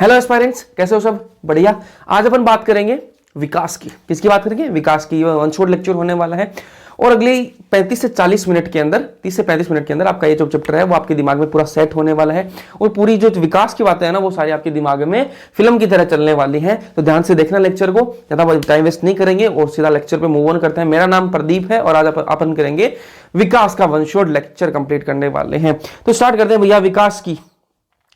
Hello aspirants, कैसे हो सब? बढ़िया। आज अपन बात करेंगे विकास की। किसकी बात करेंगे? विकास की। वन शॉट लेक्चर होने वाला है और अगली 35 से 40 मिनट के अंदर, 30 से 35 मिनट के अंदर आपका ये जो चैप्टर है वो आपके दिमाग में पूरा सेट होने वाला है और पूरी जो विकास की बातें हैं ना वो सारी आपके दिमाग में फिल्म की तरह चलने वाली हैं। तो ध्यान से देखना लेक्चर को, ज्यादा टाइम वेस्ट नहीं करेंगे और सीधा लेक्चर पे मूव ऑन करते हैं। मेरा नाम प्रदीप है और आज अपन करेंगे विकास का वन शॉट लेक्चर कंप्लीट करने वाले हैं। तो स्टार्ट करते हैं भैया विकास की।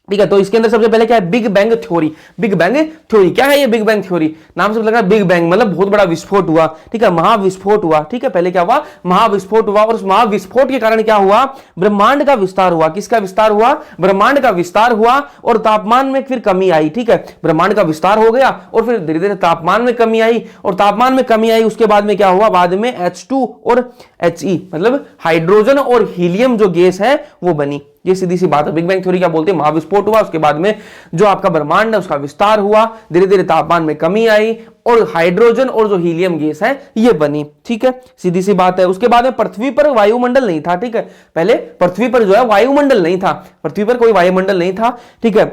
ठीक है, तो इसके अंदर सबसे पहले क्या है? Big bang theory. Big bang theory क्या है? ये बिग बैंग थ्योरी नाम से लग रहा है बिग बैंग मतलब बहुत बड़ा विस्फोट हुआ। ठीक है, महाविस्फोट हुआ। ठीक है, पहले क्या हुआ? महाविस्फोट हुआ और उस महाविस्फोट के कारण क्या हुआ? ब्रह्मांड का विस्तार हुआ। किसका विस्तार हुआ? ब्रह्मांड का विस्तार हुआ और तापमान में फिर कमी आई। ठीक है, ब्रह्मांड का विस्तार हो गया और फिर धीरे धीरे तापमान में कमी आई और तापमान में कमी आई उसके बाद में क्या हुआ? बाद में H2 और He मतलब हाइड्रोजन और हीलियम जो गैस है वो बनी। ये सीधी सी बात है। बिग बैंग थ्योरी क्या बोलते हैं? महाविस्फोट हुआ, उसके बाद में जो आपका ब्रह्मांड है उसका विस्तार हुआ, धीरे धीरे तापमान में कमी आई और हाइड्रोजन और जो हीलियम गैस है ये बनी। ठीक है, सीधी सी बात है। उसके बाद में पृथ्वी पर वायुमंडल नहीं था। ठीक है, पहले पृथ्वी पर जो है वायुमंडल नहीं था, पृथ्वी पर कोई वायुमंडल नहीं था। ठीक है,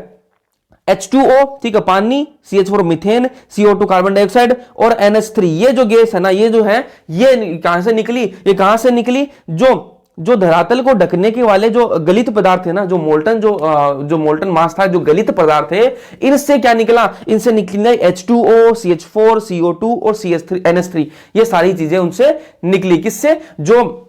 H2O, ठीक है, पानी, CH4 methane, CO2 carbon dioxide और NH3 ये जो गैस है ना, ये जो है ये कहां से निकली? ये कहां से निकली? जो धरातल को ढकने के वाले जो गलित पदार्थ है ना, जो मोल्टन मास था, जो गलित पदार्थ है, इनसे क्या निकला? इनसे निकली H2O, CH4, CO2 और NH3 ये सारी चीजें उनसे निकली। किससे? जो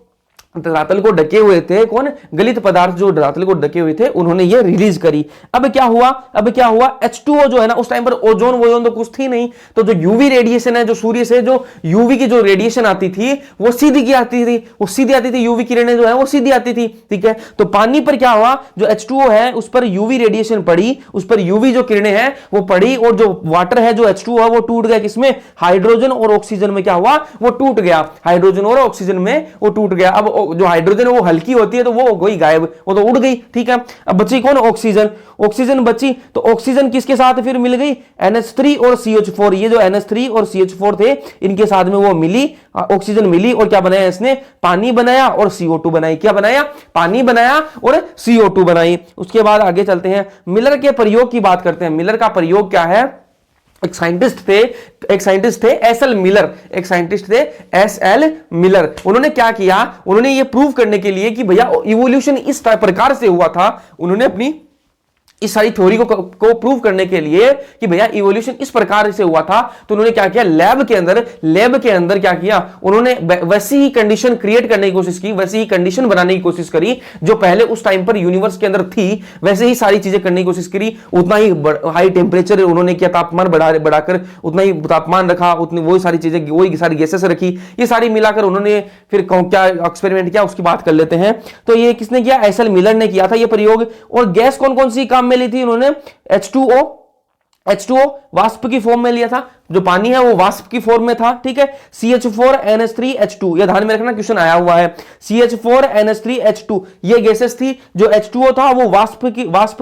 धरातल को ढके हुए थे, कौन? गलित पदार्थ जो धरातल को ढके हुए थे उन्होंने ये रिलीज करी। अब क्या हुआ? H2O जो है ना, उस टाइम पर ओजोन तो कुछ थी नहीं, तो जो यूवी रेडिएशन है, जो सूर्य से जो यूवी की जो रेडिएशन आती थी वो सीधी आती थी, यूवी किरणें जो है वो सीधी आती थी। ठीक है, तो पानी पर क्या हुआ? जो H2O है उस पर यूवी रेडिएशन पड़ी, उस पर यूवी जो किरणें हैं वो पड़ी और जो वाटर है जो H2O है वो टूट गया। किसमें? हाइड्रोजन और ऑक्सीजन में क्या हुआ? वो टूट गया। हाइड्रोजन और ऑक्सीजन में वो टूट गया। अब जो हाइड्रोजन है वो हल्की होती है तो वो हो गई गायब, वो तो उड़ गई। ठीक है, अब बची कौन? ऑक्सीजन बची। तो ऑक्सीजन किसके साथ फिर मिल गई? NH3 और CH4। ये जो NH3 और CH4 थे इनके साथ में वो मिली, ऑक्सीजन मिली और क्या बनाया इसने? पानी बनाया और CO2 बनाई। क्या बनाया? पानी बनाया और CO2 बनाई। उसके बाद आगे चलते हैं, मिलर के प्रयोग की बात करते हैं। मिलर का प्रयोग क्या है? एक साइंटिस्ट थे एसएल मिलर। उन्होंने क्या किया? उन्होंने ये प्रूव करने के लिए कि भैया इवोल्यूशन इस प्रकार से हुआ था, उन्होंने अपनी इस सारी थ्योरी को प्रूव करने के लिए कि भैया इवोल्यूशन इस प्रकार से हुआ था, तो उन्होंने क्या किया? लैब के अंदर क्या किया? उन्होंने वैसी ही कंडीशन क्रिएट करने की कोशिश की, वैसी ही कंडीशन बनाने की कोशिश करी जो पहले उस टाइम पर यूनिवर्स के अंदर थी, वैसे ही सारी चीजें करने की कोशिश करी। उतना ही हाई टेम्परेचर उन्होंने किया, तापमान बढ़ाकर उतना ही तापमान रखा, उतनी वही सारी चीजें, वही सारी गैसेस रखी, ये सारी मिलाकर उन्होंने फिर क्या एक्सपेरिमेंट किया उसकी बात कर लेते हैं। तो ये किसने किया? एसएल मिलर ने किया था ये प्रयोग। और गैस कौन कौन सी काम में ली थी उन्होंने? H2O वाष्प की फॉर्म में लिया था, जो पानी है वो वाष्प की फॉर्म में था। ठीक है, CH4 NH3 H2 ये ध्यान में रखना, क्वेश्चन आया हुआ है। CH4 NH3 H2 ये गैसेस थी। जो H2O था वो वाष्प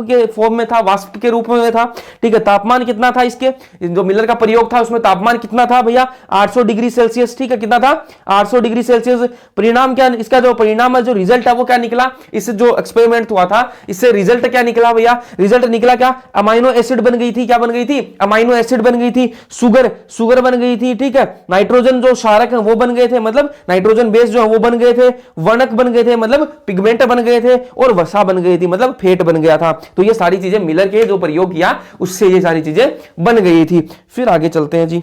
के फॉर्म में था, वाष्प के रूप में था। ठीक है, तापमान कितना था इसके? जो मिलर का प्रयोग था उसमें तापमान कितना था भैया? 800 डिग्री सेल्सियस। ठीक है, कितना था? 800 डिग्री सेल्सियस। परिणाम क्या? इसका जो परिणाम है, जो रिजल्ट है वो क्या निकला? इससे जो एक्सपेरिमेंट हुआ था इससे रिजल्ट क्या निकला भैया? रिजल्ट निकला क्या? अमाइनो एसिड बन गई थी। क्या बन गई थी? अमाइनो एसिड बन गई थी। सुगर बन गई थी। ठीक है, नाइट्रोजन जो क्षारक है वो बन गए थे, मतलब नाइट्रोजन बेस जो है वो बन गए थे। वर्णक बन गए थे, मतलब पिगमेंट बन गए थे। और वसा बन गई थी, मतलब फेट बन गया था। तो ये सारी चीजें मिलर के जो प्रयोग किया उससे ये सारी चीजें बन गई थी। फिर आगे चलते हैं जी,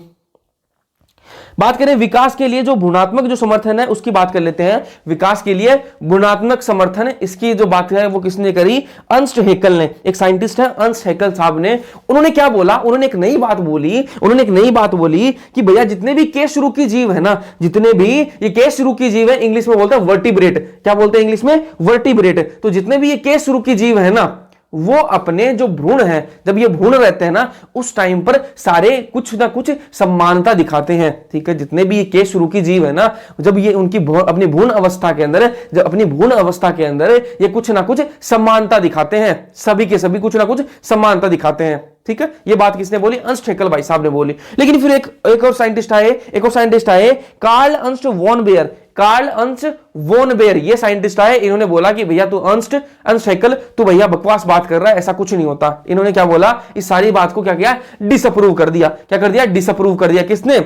बात करें विकास के लिए जो गुणात्मक जो समर्थन है उसकी बात कर लेते हैं। विकास के लिए गुणात्मक समर्थन इसकी जो बात है वो किसने करी? अर्नस्ट हैकेल ने। एक साइंटिस्ट है अर्नस्ट हैकेल साहब ने। उन्होंने क्या बोला? उन्होंने एक नई बात बोली कि भैया जितने भी केशरुकी जीव है ना, जितने भी ये केशरुकी जीव है, इंग्लिश में बोलते हैं वर्टिब्रेट। क्या बोलते हैं इंग्लिश में? वर्टिब्रेट। तो जितने भी ये केशरुकी जीव है ना वो अपने जो भ्रूण है, जब ये भ्रूण रहते हैं ना उस टाइम पर सारे कुछ ना कुछ समानता दिखाते हैं। ठीक है, जितने भी ये केशरुकी जीव है ना, जब ये उनकी अपनी भ्रूण अवस्था के अंदर ये कुछ ना कुछ समानता दिखाते हैं, सभी के सभी कुछ ना कुछ समानता दिखाते हैं। ठीक है, ये बात किसने बोली? अर्नस्ट हैकेल भाई साहब ने बोली। लेकिन फिर एक और साइंटिस्ट आए Karl Ernst von Baer. Karl Ernst von Baer, ये साइंटिस्ट आए, इन्होंने बोला कि भैया तू अर्न्स्ट हैकेल तू भैया बकवास बात कर रहा है, ऐसा कुछ नहीं होता। इन्होंने क्या बोला, इस सारी बात को क्या किया, डिसअप्रूव कर दिया। क्या कर दिया, डिसअप्रूव कर दिया। किसने,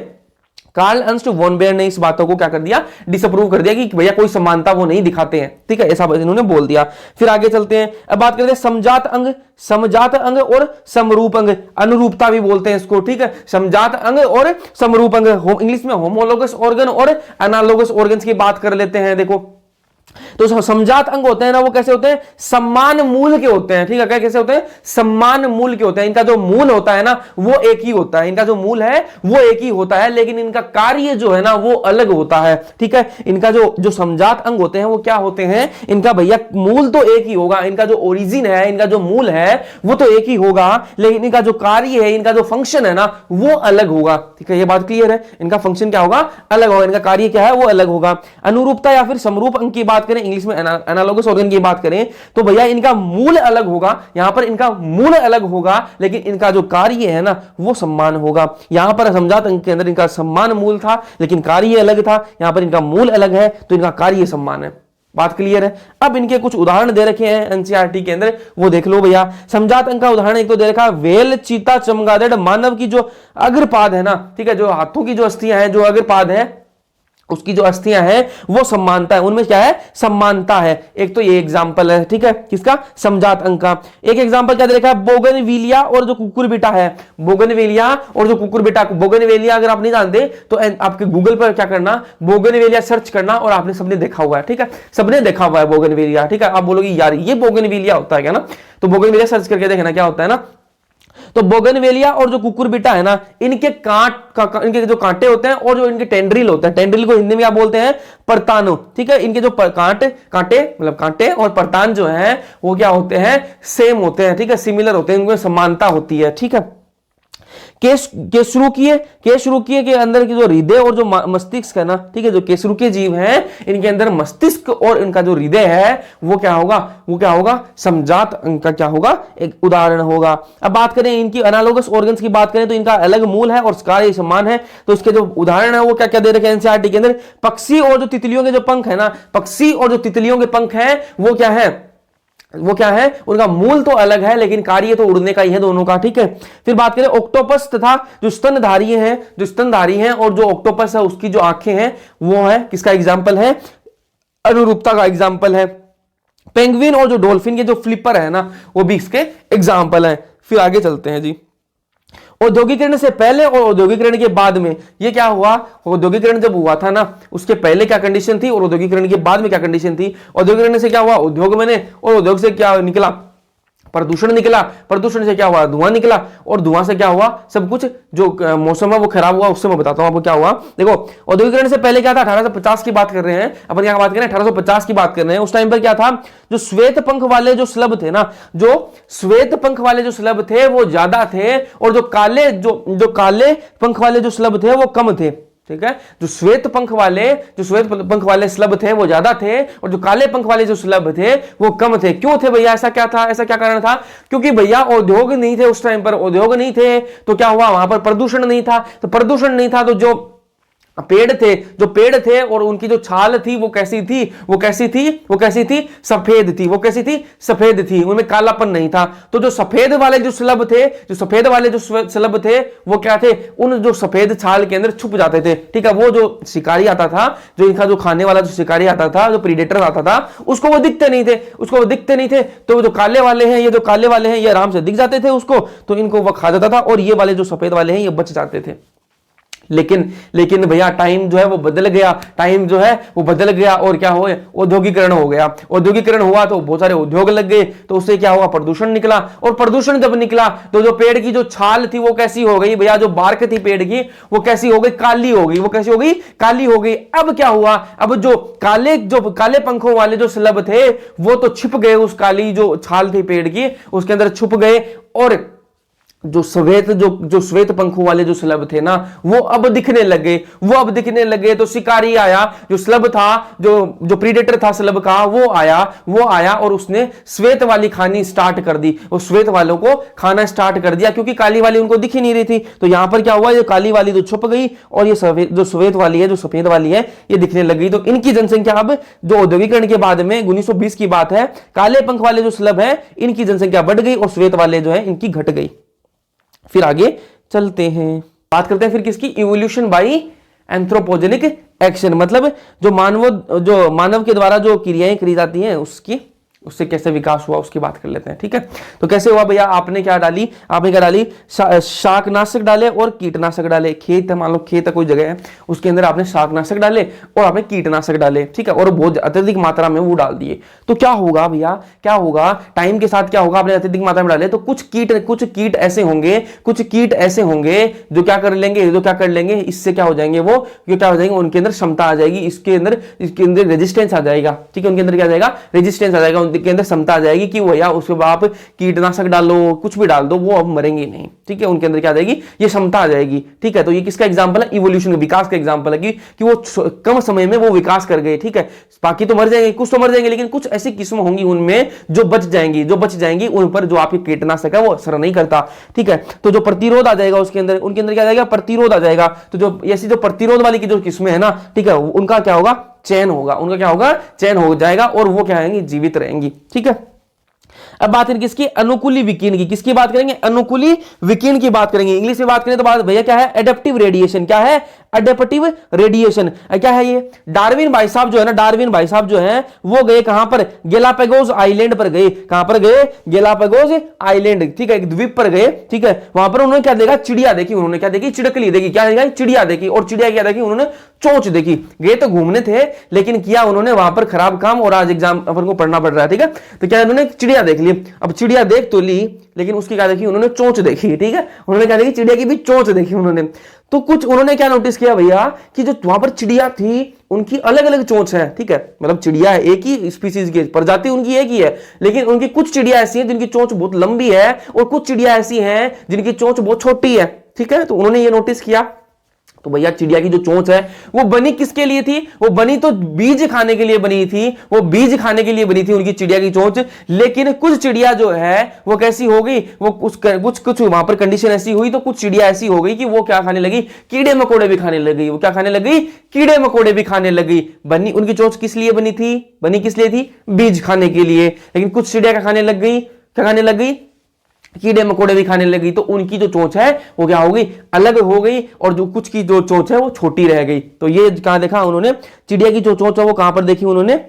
कार्ल अर्न्स्ट वॉन बेयर ने इस बातों को क्या कर दिया, डिसअप्रूव कर दिया कि भैया कोई समानता वो नहीं दिखाते हैं, ठीक है, ऐसा इन्होंने बोल दिया। फिर आगे चलते हैं, अब बात करते हैं समजात अंग, समजात अंग और समरूप अंग, अनुरूपता भी बोलते हैं इसको, ठीक है, समजात अंग और समरूप अंग, इंग्लिश में होमोलोगस ऑर्गन और एनालोगस ऑर्गन्स की बात कर लेते हैं। देखो तो समजात अंग होते हैं ना, वो कैसे होते हैं, सम्मान मूल के होते हैं, ठीक है, कैसे होते हैं, सम्मान मूल के होते हैं। इनका जो मूल होता है ना वो एक ही होता है, इनका जो मूल है वो एक ही होता है, लेकिन इनका कार्य जो है ना वो अलग होता है, ठीक है। इनका जो समजात अंग होते हैं वो क्या होते हैं, इनका भैया मूल तो एक ही होगा, इनका जो ओरिजिन है, इनका जो मूल है वो तो एक ही होगा, लेकिन इनका जो कार्य है, इनका जो फंक्शन है ना वो अलग होगा, ठीक है, ये बात क्लियर है। इनका फंक्शन क्या होगा, अलग होगा, इनका कार्य क्या है वो अलग होगा। अनुरूपता या फिर समरूप अंग की बात करें, इंग्लिश में एनालोगस ऑर्गन की बात करें, तो भैया इनका मूल अलग होगा, यहां पर इनका मूल अलग होगा, लेकिन इनका जो कार्य है ना वो सम्मान होगा। यहां पर समजात अंग के अंदर इनका सम्मान मूल था, लेकिन कार्य अलग था, यहां पर इनका मूल अलग है तो इनका कार्य सम्मान है। बात क्लियर है। अब इनके कुछ उदाहरण दे रखे हैं एनसीईआरटी के अंदर, वो देख लो भैया। समजात अंग का उदाहरण एक तो दे रखा, वेल, चीता, चमगादड़, मानव की जो अग्रपाद है ना, ठीक है, जो हाथों की जो अस्थियां हैं, जो अग्रपाद है उसकी जो अस्थियां हैं वो समानता है, उनमें क्या है, समानता है। एक तो ये एग्जांपल है, ठीक है, किसका, समजात अंग का। एक एग्जांपल क्या देखा, बोगनविलिया और जो कुकुरबिटा है, बोगनविलिया और जो कुकुरबिटा। बोगनविलिया अगर आप नहीं जानते तो आपके गूगल पर क्या करना, बोगनविलिया सर्च करना, और आपने सबने देखा हुआ है, ठीक है, सबने देखा हुआ है बोगनविलिया, ठीक है। आप बोलोगे यार ये बोगनविलिया होता है क्या ना, तो बोगनविलिया सर्च करके देखना क्या होता है ना। तो बोगनवेलिया और जो कुकुरबिटा है ना, इनके इनके जो कांटे होते हैं और जो इनके टेंड्रिल होते हैं, टेंड्रिल को हिंदी में क्या बोलते हैं, परतानु, ठीक है। इनके जो कांटे मतलब कांटे और परतान जो है वो क्या होते हैं, सेम होते हैं, ठीक है, सिमिलर होते हैं, इनमें समानता होती है, ठीक है। केशरुकीय के अंदर की जो हृदय और जो मस्तिष्क है ना, ठीक है, जो केशरुकीय जीव हैं इनके अंदर मस्तिष्क और इनका जो हृदय है वो क्या होगा, समजात अंग का क्या होगा, एक उदाहरण होगा। अब बात करें इनकी एनालोगस ऑर्गन्स की बात करें तो इनका अलग मूल है और कार्य समान है, तो इसके जो उदाहरण है वो क्या क्या दे रखे हैं एनसीईआरटी के अंदर। पक्षी और जो तितलियों के जो पंख है ना, पक्षी और जो तितलियों के पंख है वो क्या है, उनका मूल तो अलग है लेकिन कार्य तो उड़ने का ही है दोनों का, ठीक है। फिर बात करें ऑक्टोपस तथा जो स्तनधारी हैं और जो ऑक्टोपस है उसकी जो आंखें हैं वो है किसका एग्जांपल है, अनुरूपता का एग्जांपल है। पेंगुइन और जो डॉल्फिन के जो फ्लिपर है ना वो भी इसके एग्जांपल है। फिर आगे चलते हैं जी। औद्योगिकरण से पहले और औद्योगिकरण के बाद में ये क्या हुआ, औद्योगिकरण जब हुआ था ना उसके पहले क्या कंडीशन थी और औद्योगिकरण के बाद में क्या कंडीशन थी। औद्योगिकरण से क्या हुआ, उद्योग बने, और उद्योग से क्या निकला, प्रदूषण निकला, प्रदूषण से क्या हुआ, धुआं निकला, और धुआं से क्या हुआ, सब कुछ जो मौसम है वो खराब हुआ। उससे मैं बताता हूं आपको क्या हुआ। देखो औद्योगिकरण से पहले क्या था, 1850 की बात कर रहे हैं अपन, क्या बात कर रहे हैं, 1850 की बात कर रहे हैं। उस टाइम पर क्या था, जो श्वेत पंख वाले जो स्लभ थे ना, जो श्वेत पंख वाले जो स्लभ थे वो ज्यादा थे, और जो काले पंख वाले जो स्लभ थे वो कम थे, ठीक है। जो श्वेत पंख वाले स्लभ थे वो ज्यादा थे, और जो काले पंख वाले जो स्लभ थे वो कम थे। क्यों थे भैया, ऐसा क्या था, ऐसा क्या कारण था, क्योंकि भैया उद्योग नहीं थे उस टाइम पर, उद्योग नहीं थे तो क्या हुआ, वहां पर प्रदूषण नहीं था, तो प्रदूषण नहीं था तो जो पेड़ थे और उनकी जो छाल थी वो कैसी थी, सफेद थी, उनमें कालापन नहीं था। तो जो सफेद वाले जो स्लभ थे वो क्या थे, उन जो सफेद छाल के अंदर छुप जाते थे, ठीक है। वो जो शिकारी आता था, जो इनका जो खाने वाला जो शिकारी आता था, जो प्रीडेटर आता था, उसको वो दिखते नहीं थे, तो जो काले वाले हैं ये आराम से दिख जाते थे उसको, तो इनको वो खा जाता था, और ये वाले जो सफेद वाले हैं ये बच जाते थे। लेकिन भैया टाइम जो है वो बदल गया, और क्या हुआ, औद्योगिकरण हो गया। औद्योगिकरण हुआ तो बहुत सारे उद्योग लग गए, तो उससे क्या हुआ, प्रदूषण निकला, और प्रदूषण जब निकला तो जो पेड़ की जो छाल थी वो कैसी हो गई भैया, जो बार्क थी पेड़ की वो कैसी हो गई, काली हो गई। अब क्या हुआ, अब जो काले पंखों वाले जो स्लभ थे वो तो छिप गए, उस काली जो छाल थी पेड़ की उसके अंदर छुप गए, और जो श्वेत पंखों वाले जो स्लभ थे ना, वो अब दिखने लगे। तो शिकारी आया, जो स्लभ था, जो प्रीडेटर था स्लभ का, वो आया और उसने श्वेत वाली खानी स्टार्ट कर दी। वो श्वेत वालों को खाना स्टार्ट कर दिया, क्योंकि काली वाली उनको दिख ही नहीं रही थी। तो यहां पर क्या हुआ, ये काली वाली तो छुप गई और ये जो श्वेत वाली है, जो सफेद वाली है, ये दिखने लगी। तो इनकी जनसंख्या अब जो औद्योगिकरण के बाद में 1920 की बात है, काले पंख वाले जो स्लभ है इनकी जनसंख्या बढ़ गई और श्वेत वाले जो है इनकी घट गई। फिर आगे चलते हैं, बात करते हैं फिर किसकी, इवोल्यूशन बाय एंथ्रोपोजेनिक एक्शन, मतलब जो मानव के द्वारा जो क्रियाएं करी जाती हैं उससे कैसे विकास हुआ उसकी बात कर लेते हैं। ठीक है, तो कैसे हुआ भैया, आपने क्या डाली, शाकनाशक डाले और कीटनाशक डाले। खेत है, मान लो खेत है, कोई जगह है, उसके अंदर आपने शाकनाशक डाले और आपने कीटनाशक डाले। ठीक है, और बहुत अत्यधिक मात्रा में वो डाल दिए। तो क्या होगा भैया, क्या होगा टाइम के साथ, क्या होगा, आपने अत्यधिक मात्रा में डाले तो कुछ कीट ऐसे होंगे जो क्या कर लेंगे, इससे क्या हो जाएंगे, वो क्या हो जाएंगे, उनके अंदर क्षमता आ जाएगी, इसके अंदर रेजिस्टेंस आ जाएगा। ठीक है, उनके अंदर क्या आ जाएगा, रेजिस्टेंस आ जाएगा, के अंदर क्षमता आ जाएगी कि वो या उसके बाद आप कीटनाशक डालो, कुछ भी डाल दो, वो अब मरेंगे नहीं। ठीक है, उनके अंदर क्या आ जाएगी, ये क्षमता आ जाएगी। ठीक है, तो ये किसका एग्जांपल है, इवोल्यूशन का, विकास का एग्जांपल है कि वो कम समय में वो विकास कर गए। ठीक है, बाकी तो मर जाएंगे, कुछ तो मर जाएंगे, लेकिन कुछ ऐसी किस्म होंगी उनमें जो बच जाएंगी, उन पर जो आपके कीटनाशक है वो असर नहीं करता। ठीक है, तो जो प्रतिरोध आ जाएगा उनके अंदर क्या आ जाएगा, प्रतिरोध आ जाएगा। तो जो ऐसी जो प्रतिरोध वाली की जो किस्में है ना, ठीक है, उनका क्या होगा, चयन हो जाएगा और वो क्या आएंगी, जीवित रहेंगी। ठीक है, अब बात करेंगे किसकी, अनुकूली विकिरण की। किसकी बात करेंगे, अनुकूली विकिरण की बात करेंगे। इंग्लिश में बात करें तो बात भैया क्या है, एडेप्टिव रेडिएशन। क्या है, एडेप्टिव रेडिएशन। क्या है ये, डार्विन भाई साहब जो है वो गए कहां पर, गैलापागोस आइलैंड पर गए। कहां पर गए, गैलापागोस आइलैंड। ठीक है, एक द्वीप पर गए। ठीक है, वहां पर उन्होंने क्या देखा, चिड़िया देखी, उन्होंने क्या देखी, चिड़कली देखी। क्या देखा, चिड़िया देखी। और चिड़िया क्या देखी, उन्होंने चोंच देखी। गए तो घूमने थे, लेकिन किया उन्होंने वहां पर खराब काम, और आज एग्जाम अपन को पढ़ना पड़ रहा है। ठीक है, तो क्या उन्होंने चिड़िया देख ली। अब चिड़िया देख तो ली, लेकिन उसकी क्या देखी, उन्होंने चोंच देखी। ठीक है, उन्होंने क्या देखी, चिड़िया की भी चोंच देखी उन्होंने। तो कुछ उन्होंने क्या नोटिस किया भैया, कि जो वहां पर चिड़िया थी उनकी अलग अलग चोंच है। ठीक है, मतलब चिड़िया है, एक ही स्पीसीज की प्रजाति उनकी एक ही है, लेकिन उनकी कुछ चिड़िया ऐसी हैं जिनकी चोंच बहुत लंबी है और कुछ चिड़िया ऐसी हैं जिनकी चोंच बहुत छोटी है। ठीक है, तो उन्होंने ये नोटिस किया। तो भैया चिड़िया की जो चोंच है वो बनी किसके लिए थी, वो बनी तो बीज खाने के लिए बनी थी, उनकी चिड़िया की चोंच। लेकिन कुछ चिड़िया जो है वो कैसी हो गई, वो कुछ वहां पर कंडीशन ऐसी हुई, तो कुछ चिड़िया ऐसी हो गई कि वो क्या खाने लगी, कीड़े मकोड़े भी खाने लगी। वो क्या खाने लगी, कीड़े मकोड़े भी खाने लगी। बनी उनकी चोंच किस लिए बनी किस लिए थी, बीज खाने के लिए। लेकिन कुछ चिड़िया क्या खाने लग गई, कीड़े मकोड़े भी खाने लगी। तो उनकी जो चोंच है वो क्या हो गई, अलग हो गई, और जो कुछ की जो चोंच है वो छोटी रह गई। तो ये कहां देखा उन्होंने, चिड़िया की जो चोंच है वो कहां पर देखी उन्होंने,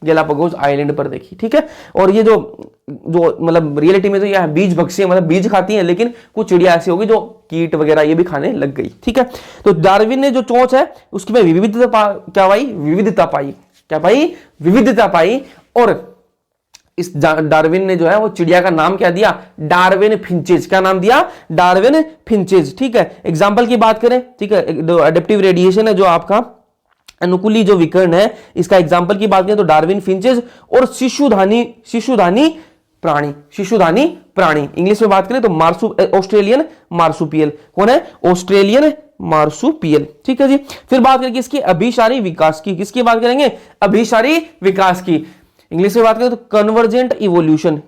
गैलापागोस आइलैंड पर देखी। ठीक है, और ये जो मतलब रियलिटी में तो यह बीज भक्षी, मतलब बीज खाती हैं, लेकिन कुछ चिड़िया ऐसी होगी जो कीट वगैरह ये भी खाने लग गई। ठीक है, तो डार्विन ने जो चोंच है उसकी में विविधता पाई। और इस डार्विन ने जो है वो चिड़िया का नाम क्या दिया, डार्विन फिंचेज। क्या नाम दिया, डार्विन फिंचेज। ठीक है, एग्जाम्पल की बात करें, ठीक है, एडेप्टिव रेडिएशन है जो आपका अनुकूली जो विकिरण है, इसका एग्जाम्पल की बात करें तो डार्विन फिंचेज और शिशुधानी प्राणी। इंग्लिश में बात करें तो ऑस्ट्रेलियन मार्सुपियल। कौन है, ऑस्ट्रेलियन मार्सुपियल। ठीक है जी, फिर बात करेंगे इसकी अभिसारी विकास की। किसकी बात करेंगे, अभिसारी विकास की। इंग्लिश में बात करें तो कन्वर्जेंट इवोल्यूशन।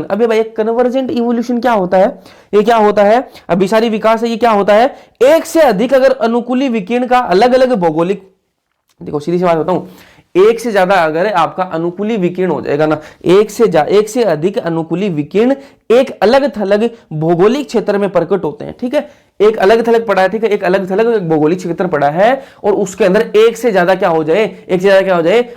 अबे भाई कन्वर्जेंट इवोल्यूशन क्या होता है, ये क्या होता है, अभिसारी विकास है, ये क्या होता है, एक से अधिक अगर अनुकूली विकिरण का अलग अलग भौगोलिक, देखो सीधी सी बात बताऊं, एक से ज्यादा अगर आपका अनुकूली विकिरण हो जाएगा ना, एक से अधिक अनुकूली विकिरण एक अलग थलग भौगोलिक क्षेत्र में प्रकट होते हैं। ठीक है, एक अलग थलग पड़ा है, ठीक है, एक अलग थलग भौगोलिक क्षेत्र पड़ा है, और उसके अंदर एक से ज्यादा क्या हो जाए,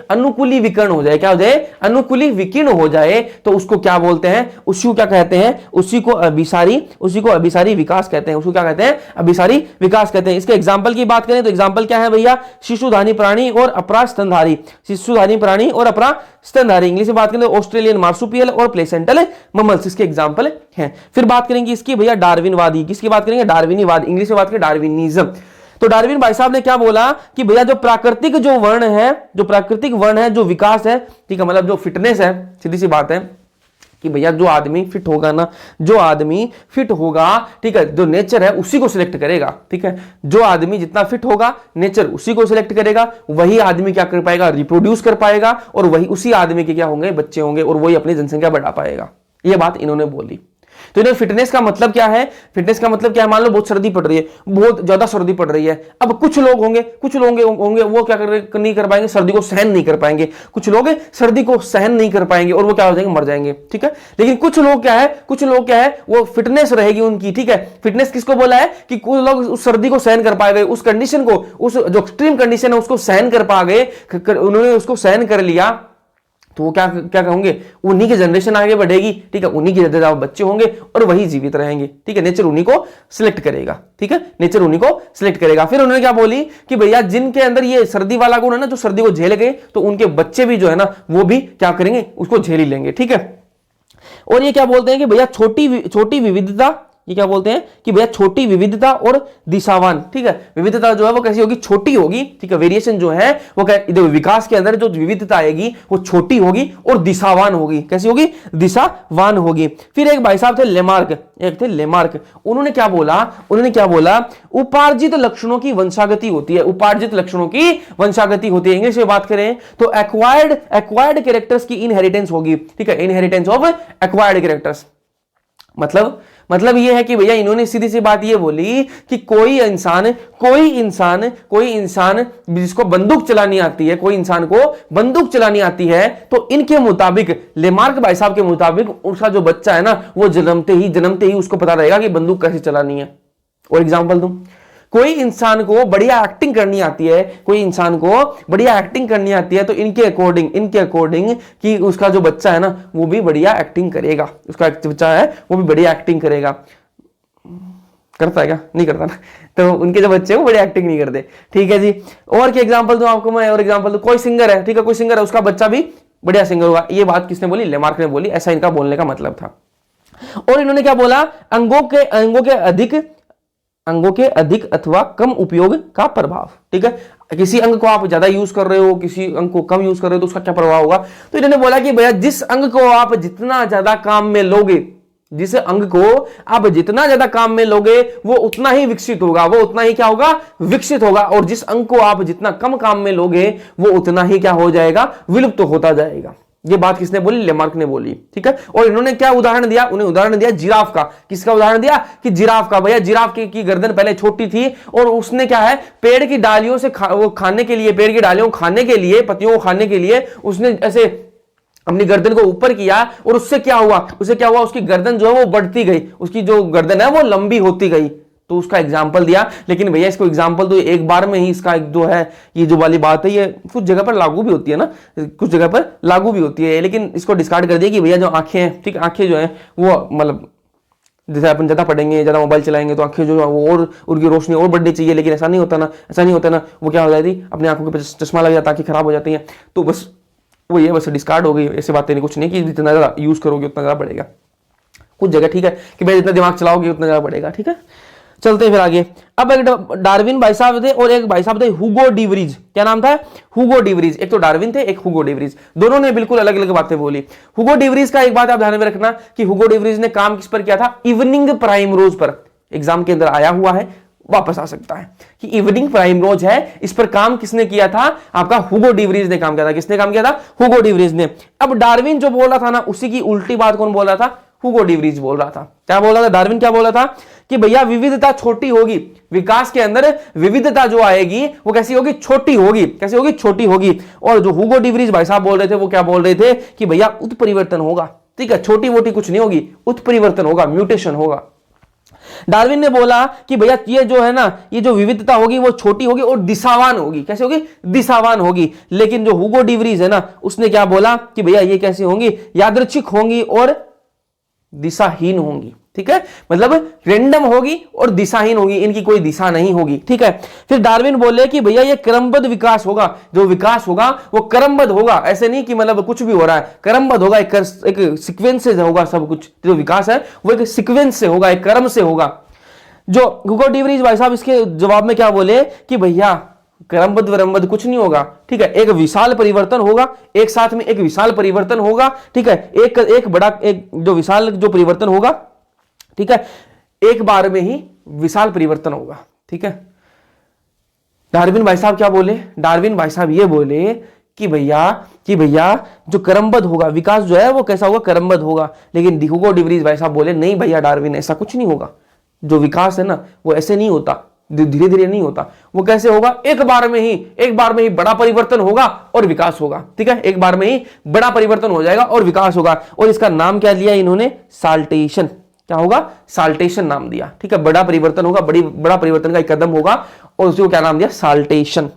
अनुकूली विकिरण हो जाए। क्या हो जाए, अनुकूली विकिरण हो जाए, तो उसको क्या बोलते हैं, उसी को क्या कहते हैं, उसी को अभिसारी विकास कहते हैं। उसको क्या कहते हैं, अभिसारी विकास कहते हैं। इसके एग्जाम्पल की बात करें तो एग्जाम्पल क्या है भैया, शिशुधानी प्राणी और अपरा स्तनधारी। इंग्लिश में बात करें तो ऑस्ट्रेलियन मार्सुपियल और प्लेसेंटल ममल्स इसके एग्जाम्पल हैं। फिर बात करेंगे इसकी भैया डार्विनवादी। किसकी बात करेंगे, डार्विनीवाद। इंग्लिश में बात करें डार्विनिज्म। तो डार्विन भाई साहब ने क्या बोला कि भैया जो प्राकृतिक वर्ण है, जो विकास है, ठीक है, मतलब जो फिटनेस है, सीधी सी बात है, कि भैया जो आदमी फिट होगा ना, जो आदमी फिट होगा, ठीक है, जो नेचर है उसी को सिलेक्ट करेगा, ठीक है, जो आदमी जितना फिट होगा नेचर उसी को सिलेक्ट करेगा, वही आदमी क्या कर पाएगा, रिप्रोड्यूस कर पाएगा, और वही उसी आदमी के क्या होंगे, बच्चे होंगे, और वही अपनी जनसंख्या बढ़ा पाएगा। ये बात इन्होंने बोली। तो इन्हें फिटनेस का मतलब क्या है, फिटनेस का मतलब क्या है, मान लो बहुत सर्दी पड़ रही है, बहुत ज्यादा सर्दी पड़ रही है, अब कुछ लोग होंगे वो क्या नहीं कर पाएंगे, सर्दी को सहन नहीं कर पाएंगे, कुछ लोग सर्दी को सहन नहीं कर पाएंगे और वो क्या हो जाएंगे, मर जाएंगे, ठीक है। लेकिन कुछ लोग क्या है वो फिटनेस रहेगी उनकी, ठीक है। फिटनेस किसको बोला है कि कुछ लोग उस सर्दी को सहन कर पा गए, उस कंडीशन को, उस जो एक्सट्रीम कंडीशन है उसको सहन कर पा गए, उन्होंने उसको सहन कर लिया, तो वो क्या क्या कहोगे, उन्हीं की जनरेशन आगे बढ़ेगी, ठीक है, उन्हीं के ज्यादा बच्चे होंगे और वही जीवित रहेंगे, ठीक है। नेचर उन्हीं को सिलेक्ट करेगा, ठीक है, नेचर उन्हीं को सिलेक्ट करेगा। फिर उन्होंने क्या बोली कि भैया जिनके अंदर ये सर्दी वाला गुण है ना, जो सर्दी को झेल गए, तो उनके बच्चे भी जो है ना वो भी क्या करेंगे, उसको झेल ही लेंगे, ठीक है। और ये क्या बोलते हैं कि भैया छोटी विविधता, ये क्या बोलते हैं कि भैया छोटी विविधता और दिशावान, ठीक है। विविधता जो है वो कैसी होगी, छोटी होगी, ठीक है। वेरिएशन जो है वो विकास के अंदर जो विविधता आएगी वो छोटी होगी और दिशावान होगी, कैसी होगी, दिशावान होगी। फिर एक भाई साहब थे लेमार्क, उन्होंने क्या बोला, उपार्जित लक्षणों की वंशागति होती है, उपार्जित लक्षणों की वंशागति होती है। इंग्लिश में बात करें तो एक्वायर्ड कैरेक्टर्स की इनहेरिटेंस होगी, ठीक है, इनहेरिटेंस ऑफ एक्वायर्ड कैरेक्टर्स। मतलब ये है कि भैया इन्होंने सीधी सी बात ये बोली कि कोई इंसान जिसको बंदूक चलानी आती है, कोई इंसान को बंदूक चलानी आती है, तो इनके मुताबिक, लेमार्क भाई साहब के मुताबिक, उसका जो बच्चा है ना वो जन्मते ही उसको पता रहेगा कि बंदूक कैसे चलानी है। और एग्जांपल दूं, कोई इंसान को बढ़िया एक्टिंग करनी आती है, तो इनके अकॉर्डिंग कि उसका जो बच्चा है ना वो भी बढ़िया एक्टिंग करेगा, उसका बच्चा है वो भी बढ़िया एक्टिंग करेगा। करता है क्या, नहीं करता ना, तो उनके जो बच्चे हैं वो बढ़िया एक्टिंग नहीं करते, ठीक है जी। और क्या एग्जांपल दूं आपको मैं, और एग्जांपल दूं, कोई सिंगर है, ठीक है, कोई सिंगर है, उसका बच्चा भी बढ़िया सिंगर होगा। ये बात किसने बोली, लेमार्क ने बोली, ऐसा इनका बोलने का मतलब था। और इन्होंने क्या बोला, अंगों के अधिक अथवा कम उपयोग का प्रभाव, ठीक है। किसी अंग को आप ज्यादा यूज कर रहे हो, किसी अंग को कम यूज कर रहे हो, तो उसका क्या प्रभाव होगा। तो इन्होंने बोला कि भैया जिस अंग को आप जितना ज्यादा काम में लोगे, जिस अंग को आप जितना ज्यादा काम में लोगे वो उतना ही विकसित होगा, वो उतना ही क्या होगा, विकसित होगा। और जिस अंग को आप जितना कम काम में लोगे वो उतना ही क्या हो जाएगा, विलुप्त होता जाएगा। ये बात किसने बोली, लेमार्क ने बोली, ठीक है। और इन्होंने क्या उदाहरण दिया, उन्हें उदाहरण दिया जिराफ का। किसका उदाहरण दिया, कि जिराफ का। भैया जिराफ की गर्दन पहले छोटी थी और उसने क्या है, पेड़ की डालियों से खाने के लिए, पेड़ की डालियों को खाने के लिए, पत्तियों को खाने के लिए उसने ऐसे अपनी गर्दन को ऊपर किया, और उससे क्या हुआ, उसकी गर्दन जो है वो बढ़ती गई, उसकी जो गर्दन है वो लंबी होती गई। तो उसका एग्जाम्पल दिया। लेकिन भैया इसको एग्जाम्पल तो एक बार में ही इसका एक जो है ये जो वाली बात है ये कुछ जगह पर लागू भी होती है ना, कुछ जगह पर लागू भी होती है, लेकिन इसको डिस्कार्ड कर दिया कि भैया जो आंखें हैं, ठीक, आंखें जो है वो मतलब जैसे अपन ज्यादा पढ़ेंगे, ज्यादा मोबाइल चलाएंगे तो आंखें जो है वो और उनकी रोशनी और बढ़नी चाहिए, लेकिन ऐसा नहीं होता ना, वो क्या हो जाती, अपनी आंखों के चश्मा लग जाता, आंखें खराब हो जाती है। तो बस वो ये बस डिस्कार्ड हो गई, ऐसी बातें नहीं, कुछ नहीं कि जितना ज्यादा यूज करोगे उतना ज्यादा बढ़ेगा। कुछ जगह ठीक है कि भाई जितना दिमाग चलाओगे उतना ज्यादा बढ़ेगा, ठीक है। चलते हैं फिर आगे। अब एक डार्विन भाई साहब थे और एक भाई साहब थे हुगो डिवरीज। क्या नाम था, हुगो डिवरीज। एक तो डार्विन थे, एक हुगो डिवरीज, दोनों ने बिल्कुल अलग अलग बातें बोली। हुगो डिवरीज का एक बात आप ध्यान में रखना कि हुगो डिवरीज ने काम किस पर किया था, इवनिंग प्राइम रोज पर। एग्जाम के अंदर आया हुआ है, वापस आ सकता है कि इवनिंग प्राइम रोज है, इस पर काम किसने किया था, आपका हुगो डिवरीज ने काम किया था। किसने काम किया था, हुगो डिवरीज ने। अब डार्विन जो बोल रहा था ना उसी की उल्टी बात कौन बोल रहा था, हुगो डिवरीज बोल रहा था। क्या बोल रहा था डार्विन, क्या बोल रहा था कि भैया विविधता छोटी होगी, विकास के अंदर विविधता जो आएगी वो कैसी होगी, छोटी होगी। कैसी होगी, छोटी होगी। और जो हुगो डिवरीज भाई साहब बोल रहे थे वो क्या बोल रहे थे कि भैया उत्परिवर्तन होगा, ठीक है, छोटी मोटी कुछ नहीं होगी, उत्परिवर्तन होगा, म्यूटेशन होगा। डार्विन ने बोला कि भैया ये जो है ना, ये जो विविधता होगी वो छोटी होगी और दिशावान होगी। कैसे होगी, दिशावान होगी। लेकिन जो हुगो डिवरीज है ना उसने क्या बोला कि भैया ये कैसी होंगी, यादृच्छिक होंगी और दिशाहीन होंगी, ठीक है, मतलब रैंडम होगी और दिशाहीन होगी, इनकी कोई दिशा नहीं होगी, ठीक है। फिर डार्विन बोले कि भैया ये क्रमबद्ध विकास होगा, जो विकास होगा वो क्रमबद्ध होगा, ऐसे नहीं कि मतलब कुछ भी हो रहा है, क्रमबद्ध होगा, एक सीक्वेंस से होगा सब कुछ, जो विकास है वो एक सीक्वेंस से होगा, एक क्रम से होगा। जो हुगो डिवरीज भाई साहब इसके जवाब में क्या बोले कि भैया क्रमबद्ध विरमबद्ध कुछ नहीं होगा, ठीक है। एक विशाल परिवर्तन होगा, एक साथ में एक विशाल परिवर्तन होगा, ठीक है। एक बड़ा एक जो विशाल जो परिवर्तन होगा, ठीक है, एक बार में ही विशाल परिवर्तन होगा, ठीक है। डार्विन भाई साहब क्या बोले? डार्विन भाई साहब ये बोले कि भैया जो क्रमबद्ध होगा विकास जो है वो कैसा होगा? क्रमबद्ध होगा। लेकिन ह्यूगो डिवरीज भाई साहब बोले नहीं भैया डार्विन, ऐसा कुछ नहीं होगा। जो विकास है ना वो ऐसे नहीं होता, धीरे धीरे नहीं होता। वो कैसे होगा? एक बार में ही बड़ा परिवर्तन होगा और विकास होगा, ठीक है। एक बार में ही बड़ा परिवर्तन हो जाएगा और विकास होगा। और इसका नाम क्या लिया इन्होंने? साल्टेशन। क्या होगा? साल्टेशन नाम दिया, ठीक है। बड़ा परिवर्तन होगा, बड़ा परिवर्तन का एक कदम होगा और उसको क्या नाम दिया? साल्टेशन।